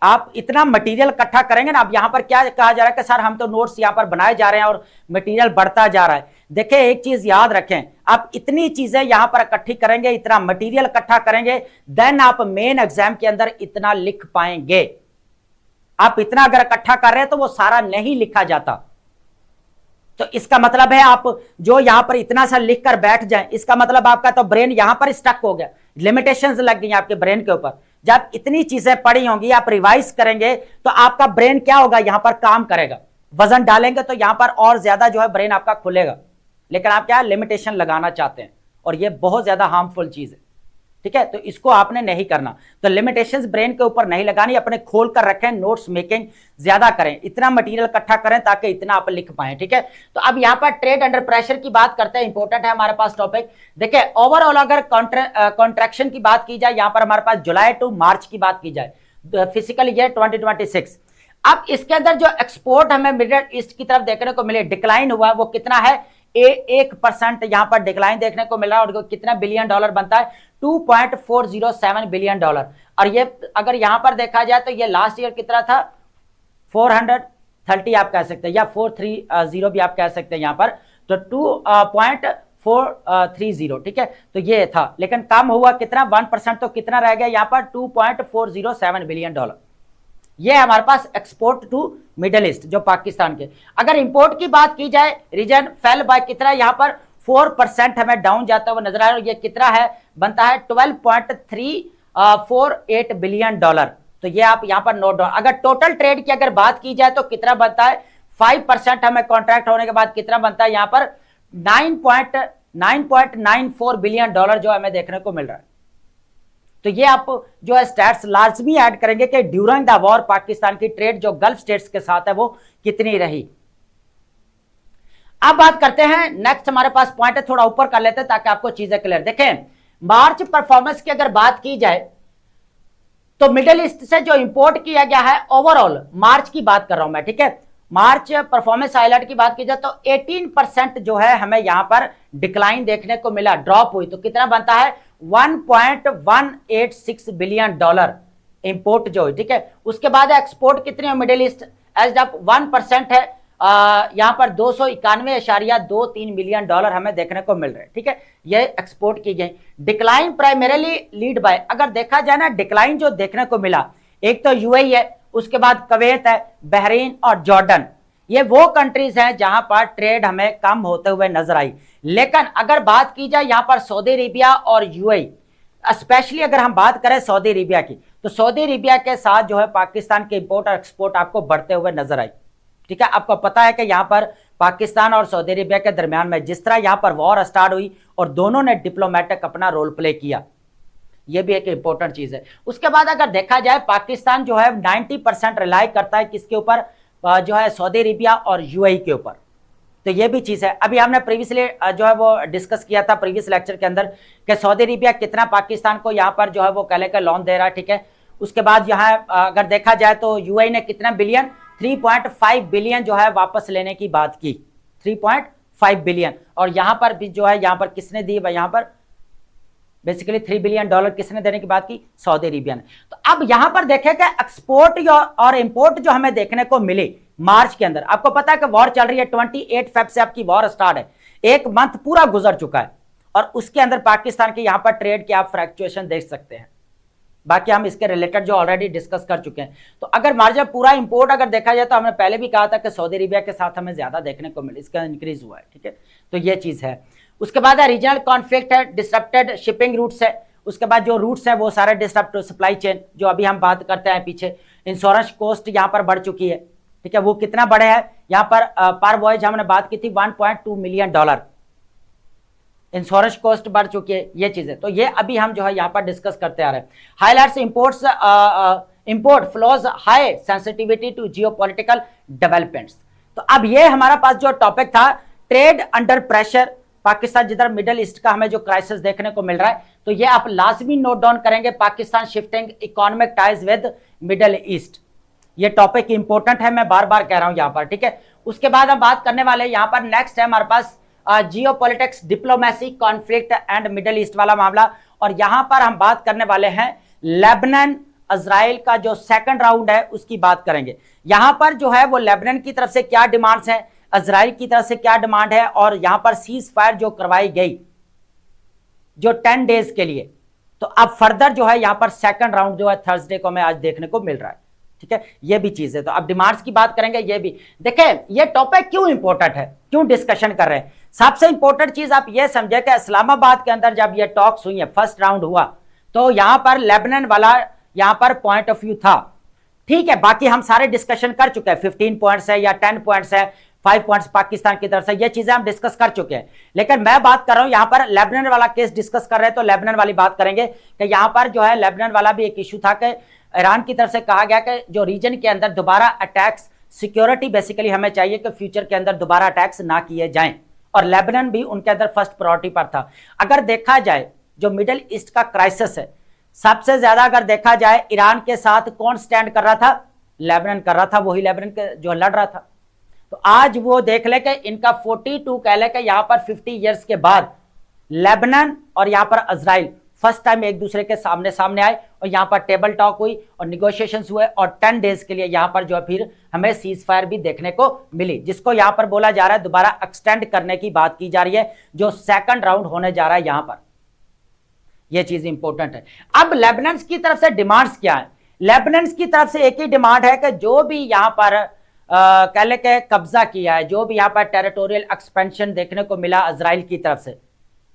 आप इतना मटेरियल इकट्ठा करेंगे ना। अब यहां पर क्या कहा जा रहा है कि सर हम तो नोट्स यहां पर बनाए जा रहे हैं और मटेरियल बढ़ता जा रहा है। देखिए एक चीज याद रखें, आप इतनी चीजें यहां पर इकट्ठी करेंगे, इतना मटेरियल इकट्ठा करेंगे, देन आप मेन एग्जाम के अंदर इतना लिख पाएंगे। आप इतना अगर इकट्ठा कर रहे हैं तो वो सारा नहीं लिखा जाता। तो इसका मतलब है आप जो यहां पर इतना सा लिख कर बैठ जाए, इसका मतलब आपका तो ब्रेन यहां पर स्टक हो गया, लिमिटेशंस लग गई आपके ब्रेन के ऊपर। जब इतनी चीजें पढ़ी होंगी, आप रिवाइज करेंगे तो आपका ब्रेन क्या होगा, यहां पर काम करेगा। वजन डालेंगे तो यहां पर और ज्यादा जो है ब्रेन आपका खुलेगा, लेकिन आप क्या लिमिटेशन लगाना चाहते हैं और ये बहुत ज्यादा हार्मफुल चीज है। ठीक है, तो इसको आपने नहीं करना। तो लिमिटेशंस ब्रेन के ऊपर नहीं लगानी, अपने खोल कर रखें, नोट्स मेकिंग ज्यादा करें, इतना मटेरियल इकट्ठा करें ताकि इतना आप लिख पाए। ठीक है, तो अब यहां पर ट्रेड अंडर प्रेशर की बात करते हैं, इंपॉर्टेंट है हमारे पास टॉपिक। देखिए ओवरऑल अगर कॉन्ट्रैक्शन की बात की जाए, यहां पर हमारे पास जुलाई टू मार्च की बात की जाए, फिजिकल ईयर 2026। अब इसके अंदर जो एक्सपोर्ट हमें मिडिल ईस्ट की तरफ देखने को मिले, डिक्लाइन हुआ, वो कितना है 1% यहां पर डिक्लाइन देखने को मिल रहा है। और कितना बिलियन डॉलर बनता है, $2.407 बिलियन। और ये अगर यहां पर देखा जाए तो ये लास्ट ईयर कितना था, 430 आप कह सकते हैं, या 430 भी आप कह सकते हैं यहां पर, तो 2.430। ठीक है, तो ये था, लेकिन कम हुआ कितना 1%, तो कितना रह गया यहां पर $2.407 बिलियन। ये हमारे पास एक्सपोर्ट टू मिडिल ईस्ट जो पाकिस्तान के। अगर इंपोर्ट की बात की जाए, रीजन फेल बाय कितना, यहां पर 4% हमें डाउन जाता हुआ नजर आ रहा है। ये कितना है, बनता है $12.348 बिलियन। तो ये आप यहां पर नोट डाउन। अगर टोटल ट्रेड की अगर बात की जाए तो कितना बनता है, 5% हमें कॉन्ट्रैक्ट होने के बाद कितना बनता है यहां पर, $9.94 बिलियन जो हमें देखने को मिल रहा है। तो ये आप जो है स्टैट्स लाजमी ऐड करेंगे कि ड्यूरिंग द वॉर पाकिस्तान की ट्रेड जो गल्फ स्टेट्स के साथ है वो कितनी रही। अब बात करते हैं, नेक्स्ट हमारे पास पॉइंट है, थोड़ा ऊपर कर लेते हैं ताकि आपको चीजें क्लियर। देखें मार्च परफॉर्मेंस की अगर बात की जाए तो मिडिल ईस्ट से जो इंपोर्ट किया गया है, ओवरऑल मार्च की बात कर रहा हूं मैं। ठीक है, मार्च परफॉर्मेंस हाईलाइट की बात की जाए तो 18% जो है हमें यहां पर डिक्लाइन देखने को मिला, ड्रॉप हुई। तो कितना बनता है, $1.186 बिलियन इंपोर्ट जो है। ठीक है, उसके बाद एक्सपोर्ट कितनी है मिडिल ईस्ट, एज अप 1% है, यहां पर $291.23 मिलियन हमें देखने को मिल रहे हैं। ठीक है, ये एक्सपोर्ट की गई। डिक्लाइन प्राइमरीली लीड बाय, अगर देखा जाए ना, डिक्लाइन जो देखने को मिला, एक तो यूएई है, उसके बाद कुवैत है, बहरीन और जॉर्डन। ये वो कंट्रीज हैं जहां पर ट्रेड हमें कम होते हुए नजर आई। लेकिन अगर बात की जाए यहां पर सऊदी अरेबिया और यूएई, स्पेशली अगर हम बात करें सऊदी अरेबिया की, तो सऊदी अरेबिया के साथ जो है पाकिस्तान के इंपोर्ट और एक्सपोर्ट आपको बढ़ते हुए नजर आई। ठीक है, आपको पता है कि यहां पर पाकिस्तान और सऊदी अरेबिया के दरमियान में जिस तरह यहां पर वॉर स्टार्ट हुई और दोनों ने डिप्लोमेटिक अपना रोल प्ले किया, यह भी एक इंपॉर्टेंट चीज है। उसके बाद अगर देखा जाए पाकिस्तान जो है 90% रिलाई करता है किसके ऊपर, जो है सऊदी अरेबिया और यूएई के ऊपर। तो ये भी चीज है। अभी हमने प्रीवियसली जो है वो डिस्कस किया था प्रीवियस लेक्चर के अंदर कि सऊदी अरेबिया कितना पाकिस्तान को यहाँ पर जो है वो कह लेकर लोन दे रहा है। ठीक है, उसके बाद यहाँ अगर देखा जाए तो यूएई ने कितना बिलियन, 3.5 बिलियन जो है वापस लेने की बात की, 3.5 बिलियन। और यहां पर भी जो है यहां पर किसने दी, यहां पर बेसिकली $3 बिलियन किसने देने की बात की, सऊदी अरेबिया ने। तो अब यहां पर देखेगा एक्सपोर्ट और इंपोर्ट जो हमें देखने को मिले मार्च के अंदर। आपको पता है कि वॉर चल रही है, 28 फेब से आपकी वॉर स्टार्ट है, एक मंथ पूरा गुजर चुका है और उसके अंदर पाकिस्तान के यहां पर ट्रेड की आप फ्लक्चुएशन देख सकते हैं। बाकी हम इसके रिलेटेड जो ऑलरेडी डिस्कस कर चुके हैं। तो अगर मार्जिन पूरा इंपोर्ट अगर देखा जाए तो हमने पहले भी कहा था कि सऊदी अरेबिया के साथ हमें ज्यादा देखने को मिले, इसका इंक्रीज हुआ है। ठीक है, तो ये चीज है। उसके बाद रीजनल कॉन्फ्लिक्ट है, डिसरप्टेड शिपिंग रूट्स है। उसके बाद जो रूट्स है वो सारे डिसरप्ट सप्लाई चेन जो अभी हम बात करते हैं पीछे। इंश्योरेंस कॉस्ट यहाँ पर बढ़ चुकी है। ठीक है, वो कितना बढ़े है, यहाँ पर वॉयज हमने बात की थी $1.2 मिलियन, इंश्योरेंस कॉस्ट बढ़ चुकी है, ये चीजें। तो ये अभी हम जो है यहाँ पर डिस्कस करते आ रहे हैं। Highlights imports, import flows high sensitivity to geopolitical developments. तो अब ये हमारा पास जो टॉपिक था, ट्रेड अंडर प्रेशर पाकिस्तान जिधर मिडिल ईस्ट का हमें जो क्राइसिस देखने को मिल रहा है, तो ये आप लाजमी नोट डाउन करेंगे, Pakistan shifting economic ties with Middle east. ये टॉपिक इंपॉर्टेंट है, मैं बार बार कह रहा हूं यहां पर, ठीक है। उसके बाद हम बात करने वाले यहां पर, नेक्स्ट है हमारे पास geopolitics, diplomacy, conflict and Middle East वाला मामला। और यहां पर हम बात करने वाले हैं लेबनान इजराइल का जो सेकंड राउंड है उसकी बात करेंगे। यहां पर जो है वो लेबनान की तरफ से क्या डिमांड्स हैं, इजराइल की तरफ से क्या डिमांड है, और यहां पर सीज फायर जो करवाई गई जो 10 डेज के लिए, तो अब फर्दर जो है यहां पर सेकंड राउंड जो है थर्सडे को हमें आज देखने को मिल रहा है, ठीक है। ये भी चीज है, तो अब डिमांड्स की बात करेंगे। ये भी देखें, ये टॉपिक क्यों इंपॉर्टेंट है, क्यों डिस्कशन कर रहे हैं। सबसे इंपॉर्टेंट चीज आप ये समझे कि इस्लामाबाद के अंदर जब ये टॉक्स हुई है, फर्स्ट राउंड हुआ, तो यहां पर लेबनान वाला यहां पर पॉइंट ऑफ व्यू था, ठीक है। बाकी हम सारे डिस्कशन कर चुके हैं, 15 पॉइंट्स है या 10 पॉइंट्स है, 5 पॉइंट्स पाकिस्तान की तरफ से, ये चीजें हम डिस्कस कर चुके हैं। लेकिन मैं बात कर रहा हूं यहां पर लेबनान वाला केस डिस्कस कर रहे हैं, तो लेबनान वाली बात करेंगे कि यहां पर जो है लेबनान वाला भी एक इशू था कि ईरान की तरफ से कहा गया कि जो रीजन के अंदर दोबारा अटैक्स, सिक्योरिटी बेसिकली हमें चाहिए कि फ्यूचर के अंदर दोबारा अटैक्स ना किए जाएं, और लेबनान भी उनके अंदर फर्स्ट प्रायोरिटी पर था। अगर देखा जाए जो मिडिल ईस्ट का क्राइसिस है, सबसे ज्यादा अगर देखा जाए ईरान के साथ कौन स्टैंड कर रहा था, लेबनान कर रहा था, वही लेबनान के जो लड़ रहा था। तो आज वो देख ले कि इनका 42 कह ले कि यहां पर 50 ईयर्स के बाद लेबनान और यहां पर इजराइल फर्स्ट टाइम एक दूसरे के सामने सामने आए, और यहां पर टेबल टॉक हुई और निगोशिएशंस हुए, और 10 डेज के लिए यहां पर जो है फिर हमें सीज फायर भी देखने को मिली, जिसको यहां पर बोला जा रहा है दोबारा एक्सटेंड करने की बात की जा रही है, जो सेकंड राउंड होने जा रहा है यहां पर। यह चीज इंपॉर्टेंट है। अब लेबनान की तरफ से डिमांड्स क्या है, लेबनान की तरफ से एक ही डिमांड है कि जो भी यहां पर कह ले के कब्जा किया है, जो भी यहां पर टेरिटोरियल एक्सपेंशन देखने को मिला इजराइल की तरफ से,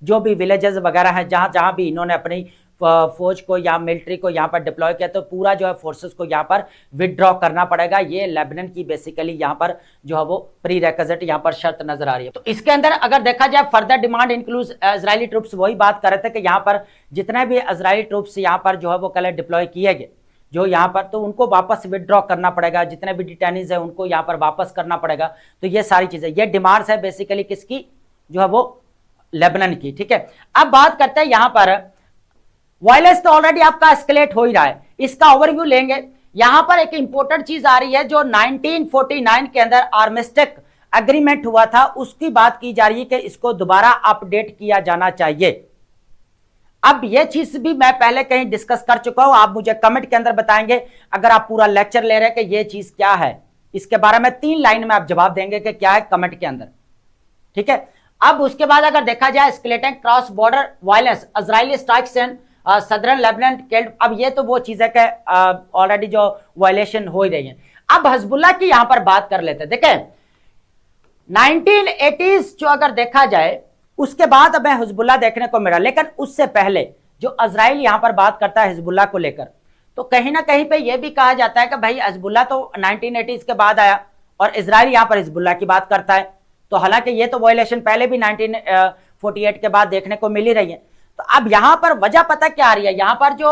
जो भी विलेजेस वगैरह हैं, जहां जहां भी इन्होंने अपनी फौज को या मिलिट्री को यहां पर डिप्लॉय किया, तो पूरा जो है फोर्सेस को यहां पर विदड्रॉ करना पड़ेगा। ये लेबनान की बेसिकली यहां पर जो है वो प्री रेक्विजिट यहां पर शर्त नजर आ रही है। तो इसके अंदर अगर देखा जाए further demand include Israeli troops, वही बात कर रहे थे कि यहां पर जितने भी इजरायली ट्रूप्स यहां पर जो है वो कल डिप्लॉय किए गए जो यहां पर, तो उनको वापस विदड्रॉ करना पड़ेगा, जितने भी डिटेनीज है उनको यहां पर वापस करना पड़ेगा। तो ये सारी चीजें, ये डिमांड्स है बेसिकली किसकी, जो है वो लेबनान की, ठीक है। अब बात करते हैं यहां पर वायलेंस तो ऑलरेडी आपका एस्केलेट हो ही रहा है, इसका ओवरव्यू लेंगे। यहां पर एक इंपॉर्टेंट चीज आ रही है, जो 1949 के अंदर आर्मिस्टिक एग्रीमेंट हुआ था, उसकी बात की जा रही है कि इसको दोबारा अपडेट किया जाना चाहिए। अब यह चीज भी मैं पहले कहीं डिस्कस कर चुका हूं, आप मुझे कमेंट के अंदर बताएंगे। अगर आप पूरा लेक्चर ले रहे हैं कि यह चीज क्या है, इसके बारे में 3 लाइन में आप जवाब देंगे कि क्या है कमेंट के अंदर, ठीक है। अब उसके बाद अगर देखा जाए escalating cross border violence, Israeli strikes in southern Lebanon killed, अब ये तो वो चीज है कि ऑलरेडी जो वायलेशन हो ही रही है। अब हिजबुल्लाह की यहां पर बात कर लेते हैं। देखें 1980s जो अगर देखा जाए, उसके बाद हमें हिजबुल्लाह देखने को मिला, लेकिन उससे पहले जो इजराइल यहां पर बात करता है हिजबुल्लाह को लेकर, तो कहीं ना कहीं पे यह भी कहा जाता है कि भाई हिजबुल्लाह तो 1980s के बाद आया और इजराइल यहां पर हिजबुल्लाह की बात करता है। तो हालांकि ये तो वायलेशन पहले भी 1948 के बाद देखने को मिल ही रही है। तो अब यहां पर वजह पता क्या आ रही है, यहां पर जो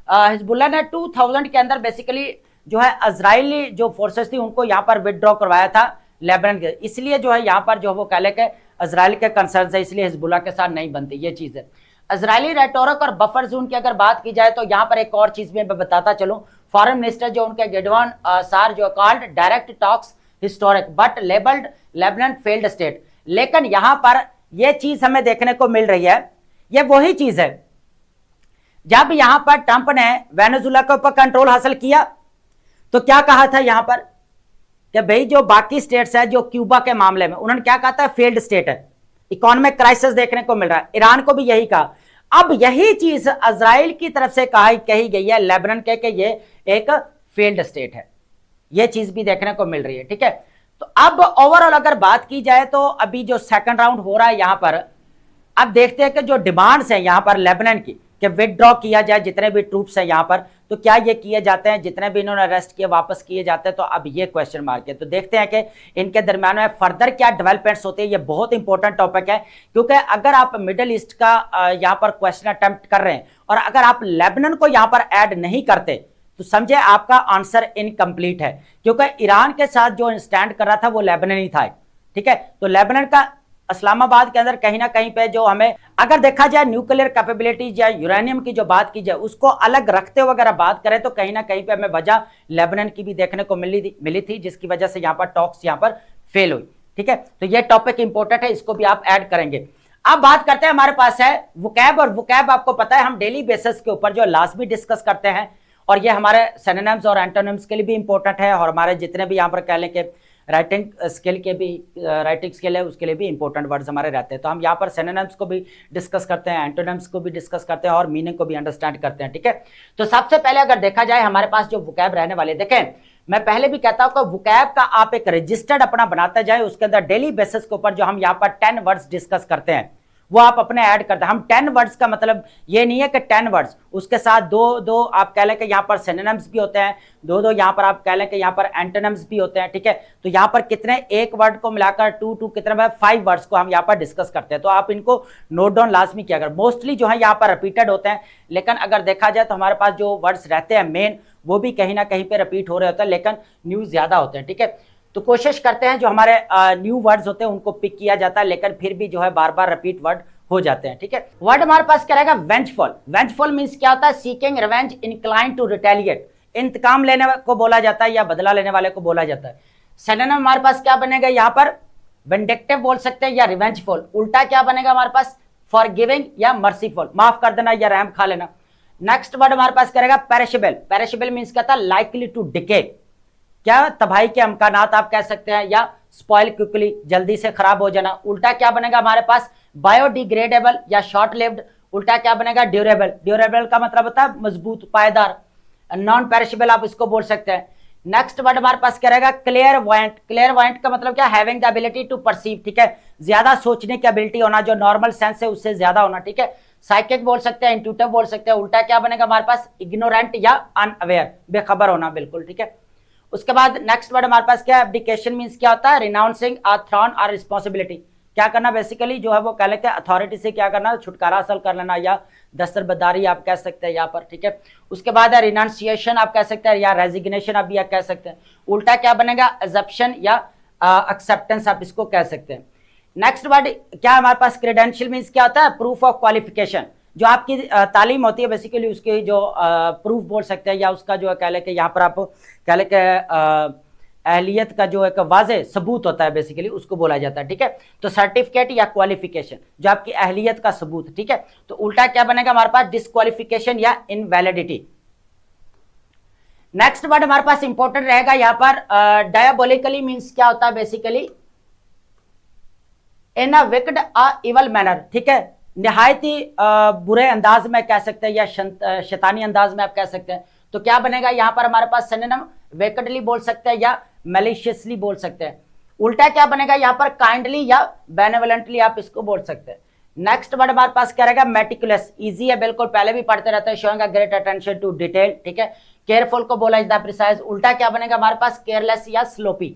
हिजबुल्लाह ने 2000 के अंदर बेसिकली जो है इजरायली जो फोर्सेस थी उनको यहां पर विदड्रॉ करवाया था लेबनान के, इसलिए जो है यहां पर जो वो कह ले के इजराइल के कंसर्न है, इसलिए हिजबुल्लाह के साथ नहीं बनती, ये चीज है। इजरायली रेटोरिक और बफर जोन की अगर बात की जाए, तो यहां पर एक और चीज मैं बताता चलूं, फॉरेन मिनिस्टर जो उनके गिडवान सार जो called direct talks historic but labelled Lebanon failed state. लेकिन यहां पर यह चीज हमें देखने को मिल रही है, यह वही चीज है जब यहां पर ट्रंप ने वेनेजुला के ऊपर कंट्रोल हासिल किया, तो क्या कहा था यहां पर कि भाई जो बाकी स्टेट्स है, जो क्यूबा के मामले में उन्होंने क्या कहा था, फेल्ड स्टेट है, इकोनॉमिक क्राइसिस देखने को मिल रहा है। ईरान को भी यही कहा। अब यही चीज इजराइल की तरफ से कही गई है लेबनान के कि ये एक फेल्ड स्टेट है, ये चीज भी देखने को मिल रही है, ठीक है। तो अब ओवरऑल अगर बात की जाए, तो अभी जो सेकंड राउंड हो रहा है यहां पर, अब देखते हैं कि जो डिमांड्स हैं यहां पर लेबनान की कि विदड्रॉ किया जाए जितने भी ट्रूप्स हैं यहां पर, तो क्या ये किए जाते हैं, जितने भी इन्होंने अरेस्ट किए वापस किए जाते हैं, तो अब ये क्वेश्चन मार्क है। तो देखते हैं कि इनके दरमियान में फर्दर क्या डेवलपमेंट्स होते हैं। ये बहुत इंपॉर्टेंट टॉपिक है, क्योंकि अगर आप मिडिल ईस्ट का यहां पर क्वेश्चन अटेम्प्ट कर रहे हैं और अगर आप लेबनान को यहां पर ऐड नहीं करते, तो समझे आपका आंसर इनकम्प्लीट है, क्योंकि ईरान के साथ जो स्टैंड कर रहा था वो लेबनान ही था, ठीक है। तो लेबनान का इस्लामाबाद के अंदर कहीं ना कहीं पे जो हमें अगर देखा जाए न्यूक्लियर कैपेबिलिटीज या यूरेनियम की जो बात की जाए उसको अलग रखते हुए अगर बात करें तो कहीं ना कहीं पे हमें वजह लेबनान की भी देखने को मिली थी जिसकी वजह से यहाँ पर टॉक्स यहाँ पर फेल हुई। ठीक है, तो ये टॉपिक इंपॉर्टेंट है, इसको भी आप ऐड करेंगे। अब बात करते हैं, हमारे पास है वोकैब, और वोकैब आपको पता है हम डेली बेसिस के ऊपर जो लाजमी डिस्कस करते हैं, और ये हमारे सिनोनिम्स और एंटोनिम्स के लिए भी इंपॉर्टेंट है, और हमारे जितने भी यहाँ पर कह लें कि राइटिंग स्किल है उसके लिए भी इंपॉर्टेंट वर्ड्स हमारे रहते हैं। तो हम यहाँ पर सिनोनिम्स को भी डिस्कस करते हैं, एंटोनिम्स को भी डिस्कस करते हैं, और मीनिंग को भी अंडरस्टैंड करते हैं। ठीक है, तो सबसे पहले अगर देखा जाए हमारे पास जो वोकैब रहने वाले, देखें मैं पहले भी कहता हूं कि वोकैब का आप एक रजिस्टर्ड अपना बनाते जाए, उसके अंदर डेली बेसिस के ऊपर जो हम यहाँ पर 10 वर्ड्स डिस्कस करते हैं वो आप अपने ऐड करते हैं। हम 10 वर्ड्स का मतलब ये नहीं है कि 10 वर्ड्स उसके साथ दो आप कह लें कि यहाँ पर सिनोनिम्स भी होते हैं, दो यहाँ पर आप कह लें कि यहाँ पर एंटोनिम्स भी होते हैं। ठीक है, तो यहाँ पर कितने, एक वर्ड को मिलाकर टू कितने 5 वर्ड्स को हम यहाँ पर डिस्कस करते हैं। तो आप इनको नोट डाउन लाजमी किया अगर, मोस्टली जो है यहाँ पर रिपीटेड होते हैं, लेकिन अगर देखा जाए तो हमारे पास जो वर्ड्स रहते हैं मेन वो भी कहीं ना कहीं पे रिपीट हो रहे होते हैं, लेकिन न्यूज ज्यादा होते हैं। ठीक है, तो कोशिश करते हैं जो हमारे न्यू वर्ड्स होते हैं उनको पिक किया जाता है, लेकिन फिर भी जो है बार बार रिपीट वर्ड हो जाते हैं। ठीक है, वर्ड हमारे पास क्या रहेगा, वेंजफुल। वेंजफुल मींस क्या होता है, seeking revenge, inclined to retaliate, इंतकाम लेने को बोला जाता है या बदला लेने वाले को बोला जाता है। सिनोनिम हमारे पास क्या बनेगा यहाँ पर, विंडिक्टिव बोल सकते हैं या रिवेंजफुल। उल्टा क्या बनेगा हमारे पास, फॉरगिविंग या मर्सीफुल, माफ कर देना या रहम खा लेना। नेक्स्ट वर्ड हमारे पास करेगा पेरिशेबल। पेरिशेबल मींस क्या था, लाइकली टू डिके, क्या तबाही के अमकानात आप कह सकते हैं, या स्पॉइल क्विकली, जल्दी से खराब हो जाना। उल्टा क्या बनेगा हमारे पास, बायोडिग्रेडेबल या शॉर्ट लिव्ड। उल्टा क्या बनेगा, ड्यूरेबल। ड्यूरेबल का मतलब होता है मजबूत, पायदार। नॉन पेरिशेबल आप इसको बोल सकते हैं। नेक्स्ट वर्ड हमारे पास क्या रहेगा, क्लियर वाइंट। क्लियर वाइंट का मतलब क्या, having the ability to perceive. ठीक है, ज्यादा सोचने की एबिलिटी होना, जो नॉर्मल सेंस है उससे ज्यादा होना। ठीक है, साइकिक बोल सकते हैं, इंट्यूटिव बोल सकते हैं। उल्टा क्या बनेगा हमारे पास, इग्नोरेंट या अनअवेयर, बेखबर होना बिल्कुल। ठीक है, उसके बाद नेक्स्ट वर्ड हमारे पास क्या है, एब्डिकेशन मींस क्या होता है, रिनाउंसिंग अ थ्रोन और रिस्पांसिबिलिटी, क्या करना बेसिकली जो है वो कह लेते हैं अथॉरिटी से क्या करना, छुटकारा हासिल कर लेना, या दस्तरबदारी आप कह सकते हैं यहाँ पर। ठीक है, उसके बाद है रिनाउंसिएशन आप कह सकते हैं, या रेजिग्नेशन आप भी कह सकते हैं। उल्टा क्या बनेगा, एजप्शन या एक्सेप्टेंस आप इसको कह सकते हैं। नेक्स्ट वर्ड क्या हमारे पास, क्रेडेंशियल मींस क्या होता है, प्रूफ ऑफ क्वालिफिकेशन, जो आपकी तालीम होती है बेसिकली उसकी जो प्रूफ बोल सकते हैं, या उसका जो है कह लें कि यहाँ पर आप कह लें कि अहलियत का जो एक वाज़े सबूत होता है बेसिकली उसको बोला जाता है। ठीक है, तो सर्टिफिकेट या क्वालिफिकेशन जो आपकी अहलियत का सबूत। ठीक है, तो उल्टा क्या बनेगा हमारे पास, डिस्क्वालिफिकेशन या इनवैलिडिटी। नेक्स्ट वर्ड हमारे पास इंपॉर्टेंट रहेगा यहाँ पर, डायबोलिकली मींस क्या होता है बेसिकली, इन अ विक्ड अ इवल मैनर। ठीक है, निहायत ही बुरे अंदाज में कह सकते हैं, या शैतानी अंदाज में आप कह सकते हैं। तो क्या बनेगा यहाँ पर हमारे पास, सिनोनिम विकेडली बोल सकते हैं या मैलिशियसली बोल सकते हैं। उल्टा क्या बनेगा यहाँ पर, काइंडली या बेनेवलेंटली आप इसको बोल सकते हैं। नेक्स्ट वर्ड हमारे पास क्या रहेगा, मेटिकुलस। इजी है बिल्कुल, पहले भी पढ़ते रहते हैं, showing a great attention to detail. ठीक है, केयरफुल को बोला जाता है प्रिसाइज। उल्टा क्या बनेगा हमारे पास, केयरलेस या स्लोपी।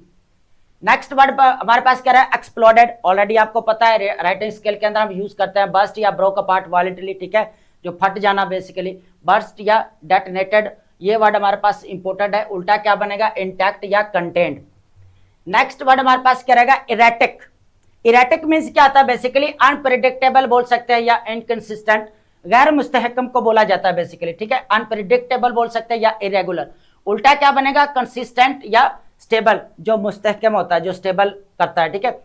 नेक्स्ट वर्ड हमारे पास क्या है, एक्सप्लोडेड। ऑलरेडी आपको पता है राइटिंग स्किल के अंदर हम यूज करते हैं, बर्स्ट या ब्रोक अपार्ट वायलेंटली। ठीक है, जो फट जाना बेसिकली, बर्स्ट या डेटनेटेड, ये वर्ड हमारे पास इंपोर्टेंट है। उल्टा क्या बनेगा, इंटैक्ट या कंटेंट। नेक्स्ट वर्ड हमारे पास क्या रहेगा, इरेटिक। इरेटिक मीन्स क्या आता है बेसिकली, अनप्रिडिक्टेबल बोल सकते हैं या इनकंसिस्टेंट, गैर मुस्तहकम को बोला जाता है बेसिकली। ठीक है, अनप्रिडिक्टेबल बोल सकते हैं या इरेगुलर। उल्टा क्या बनेगा, कंसिस्टेंट या स्टेबल, जो मुस्तहकम होता है, जो स्टेबल करता है। ठीक है,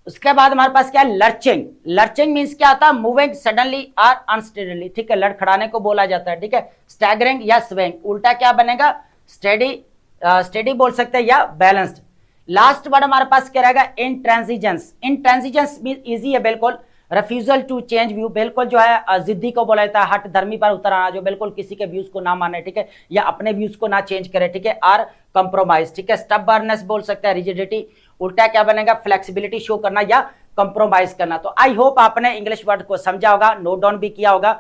उसके बाद हमारे पास क्या है, लर्चिंग। लर्चिंग मींस क्या आता है, मूविंग सडनली और अनस्टेडली। ठीक है, लड़खड़ाने को बोला जाता है। ठीक है, स्टैगरिंग या स्विंग। उल्टा क्या बनेगा, स्टेडी, स्टेडी बोल सकते हैं या बैलेंस्ड। लास्ट वर्ड हमारे पास क्या रहेगा, इंट्रांजिजेंस। इंट्रांजिजेंस मीन इजी है बिल्कुल, रिफ्यूजल टू चेंज व्यू, बिल्कुल जो है जिद्दी को बोला जाता है, हट धर्मी पर उतर आना, जो बिल्कुल किसी के व्यूज को ना माने। ठीक है, या अपने व्यूज को ना चेंज करे। ठीक है, और कंप्रोमाइज। ठीक है, स्टबर्ननेस बोल सकते हैं, रिजिडिटी। उल्टा क्या बनेगा, फ्लेक्सिबिलिटी शो करना या कंप्रोमाइज करना। तो आई होप आपने इंग्लिश वर्ड को समझा होगा, नोट डाउन भी किया होगा।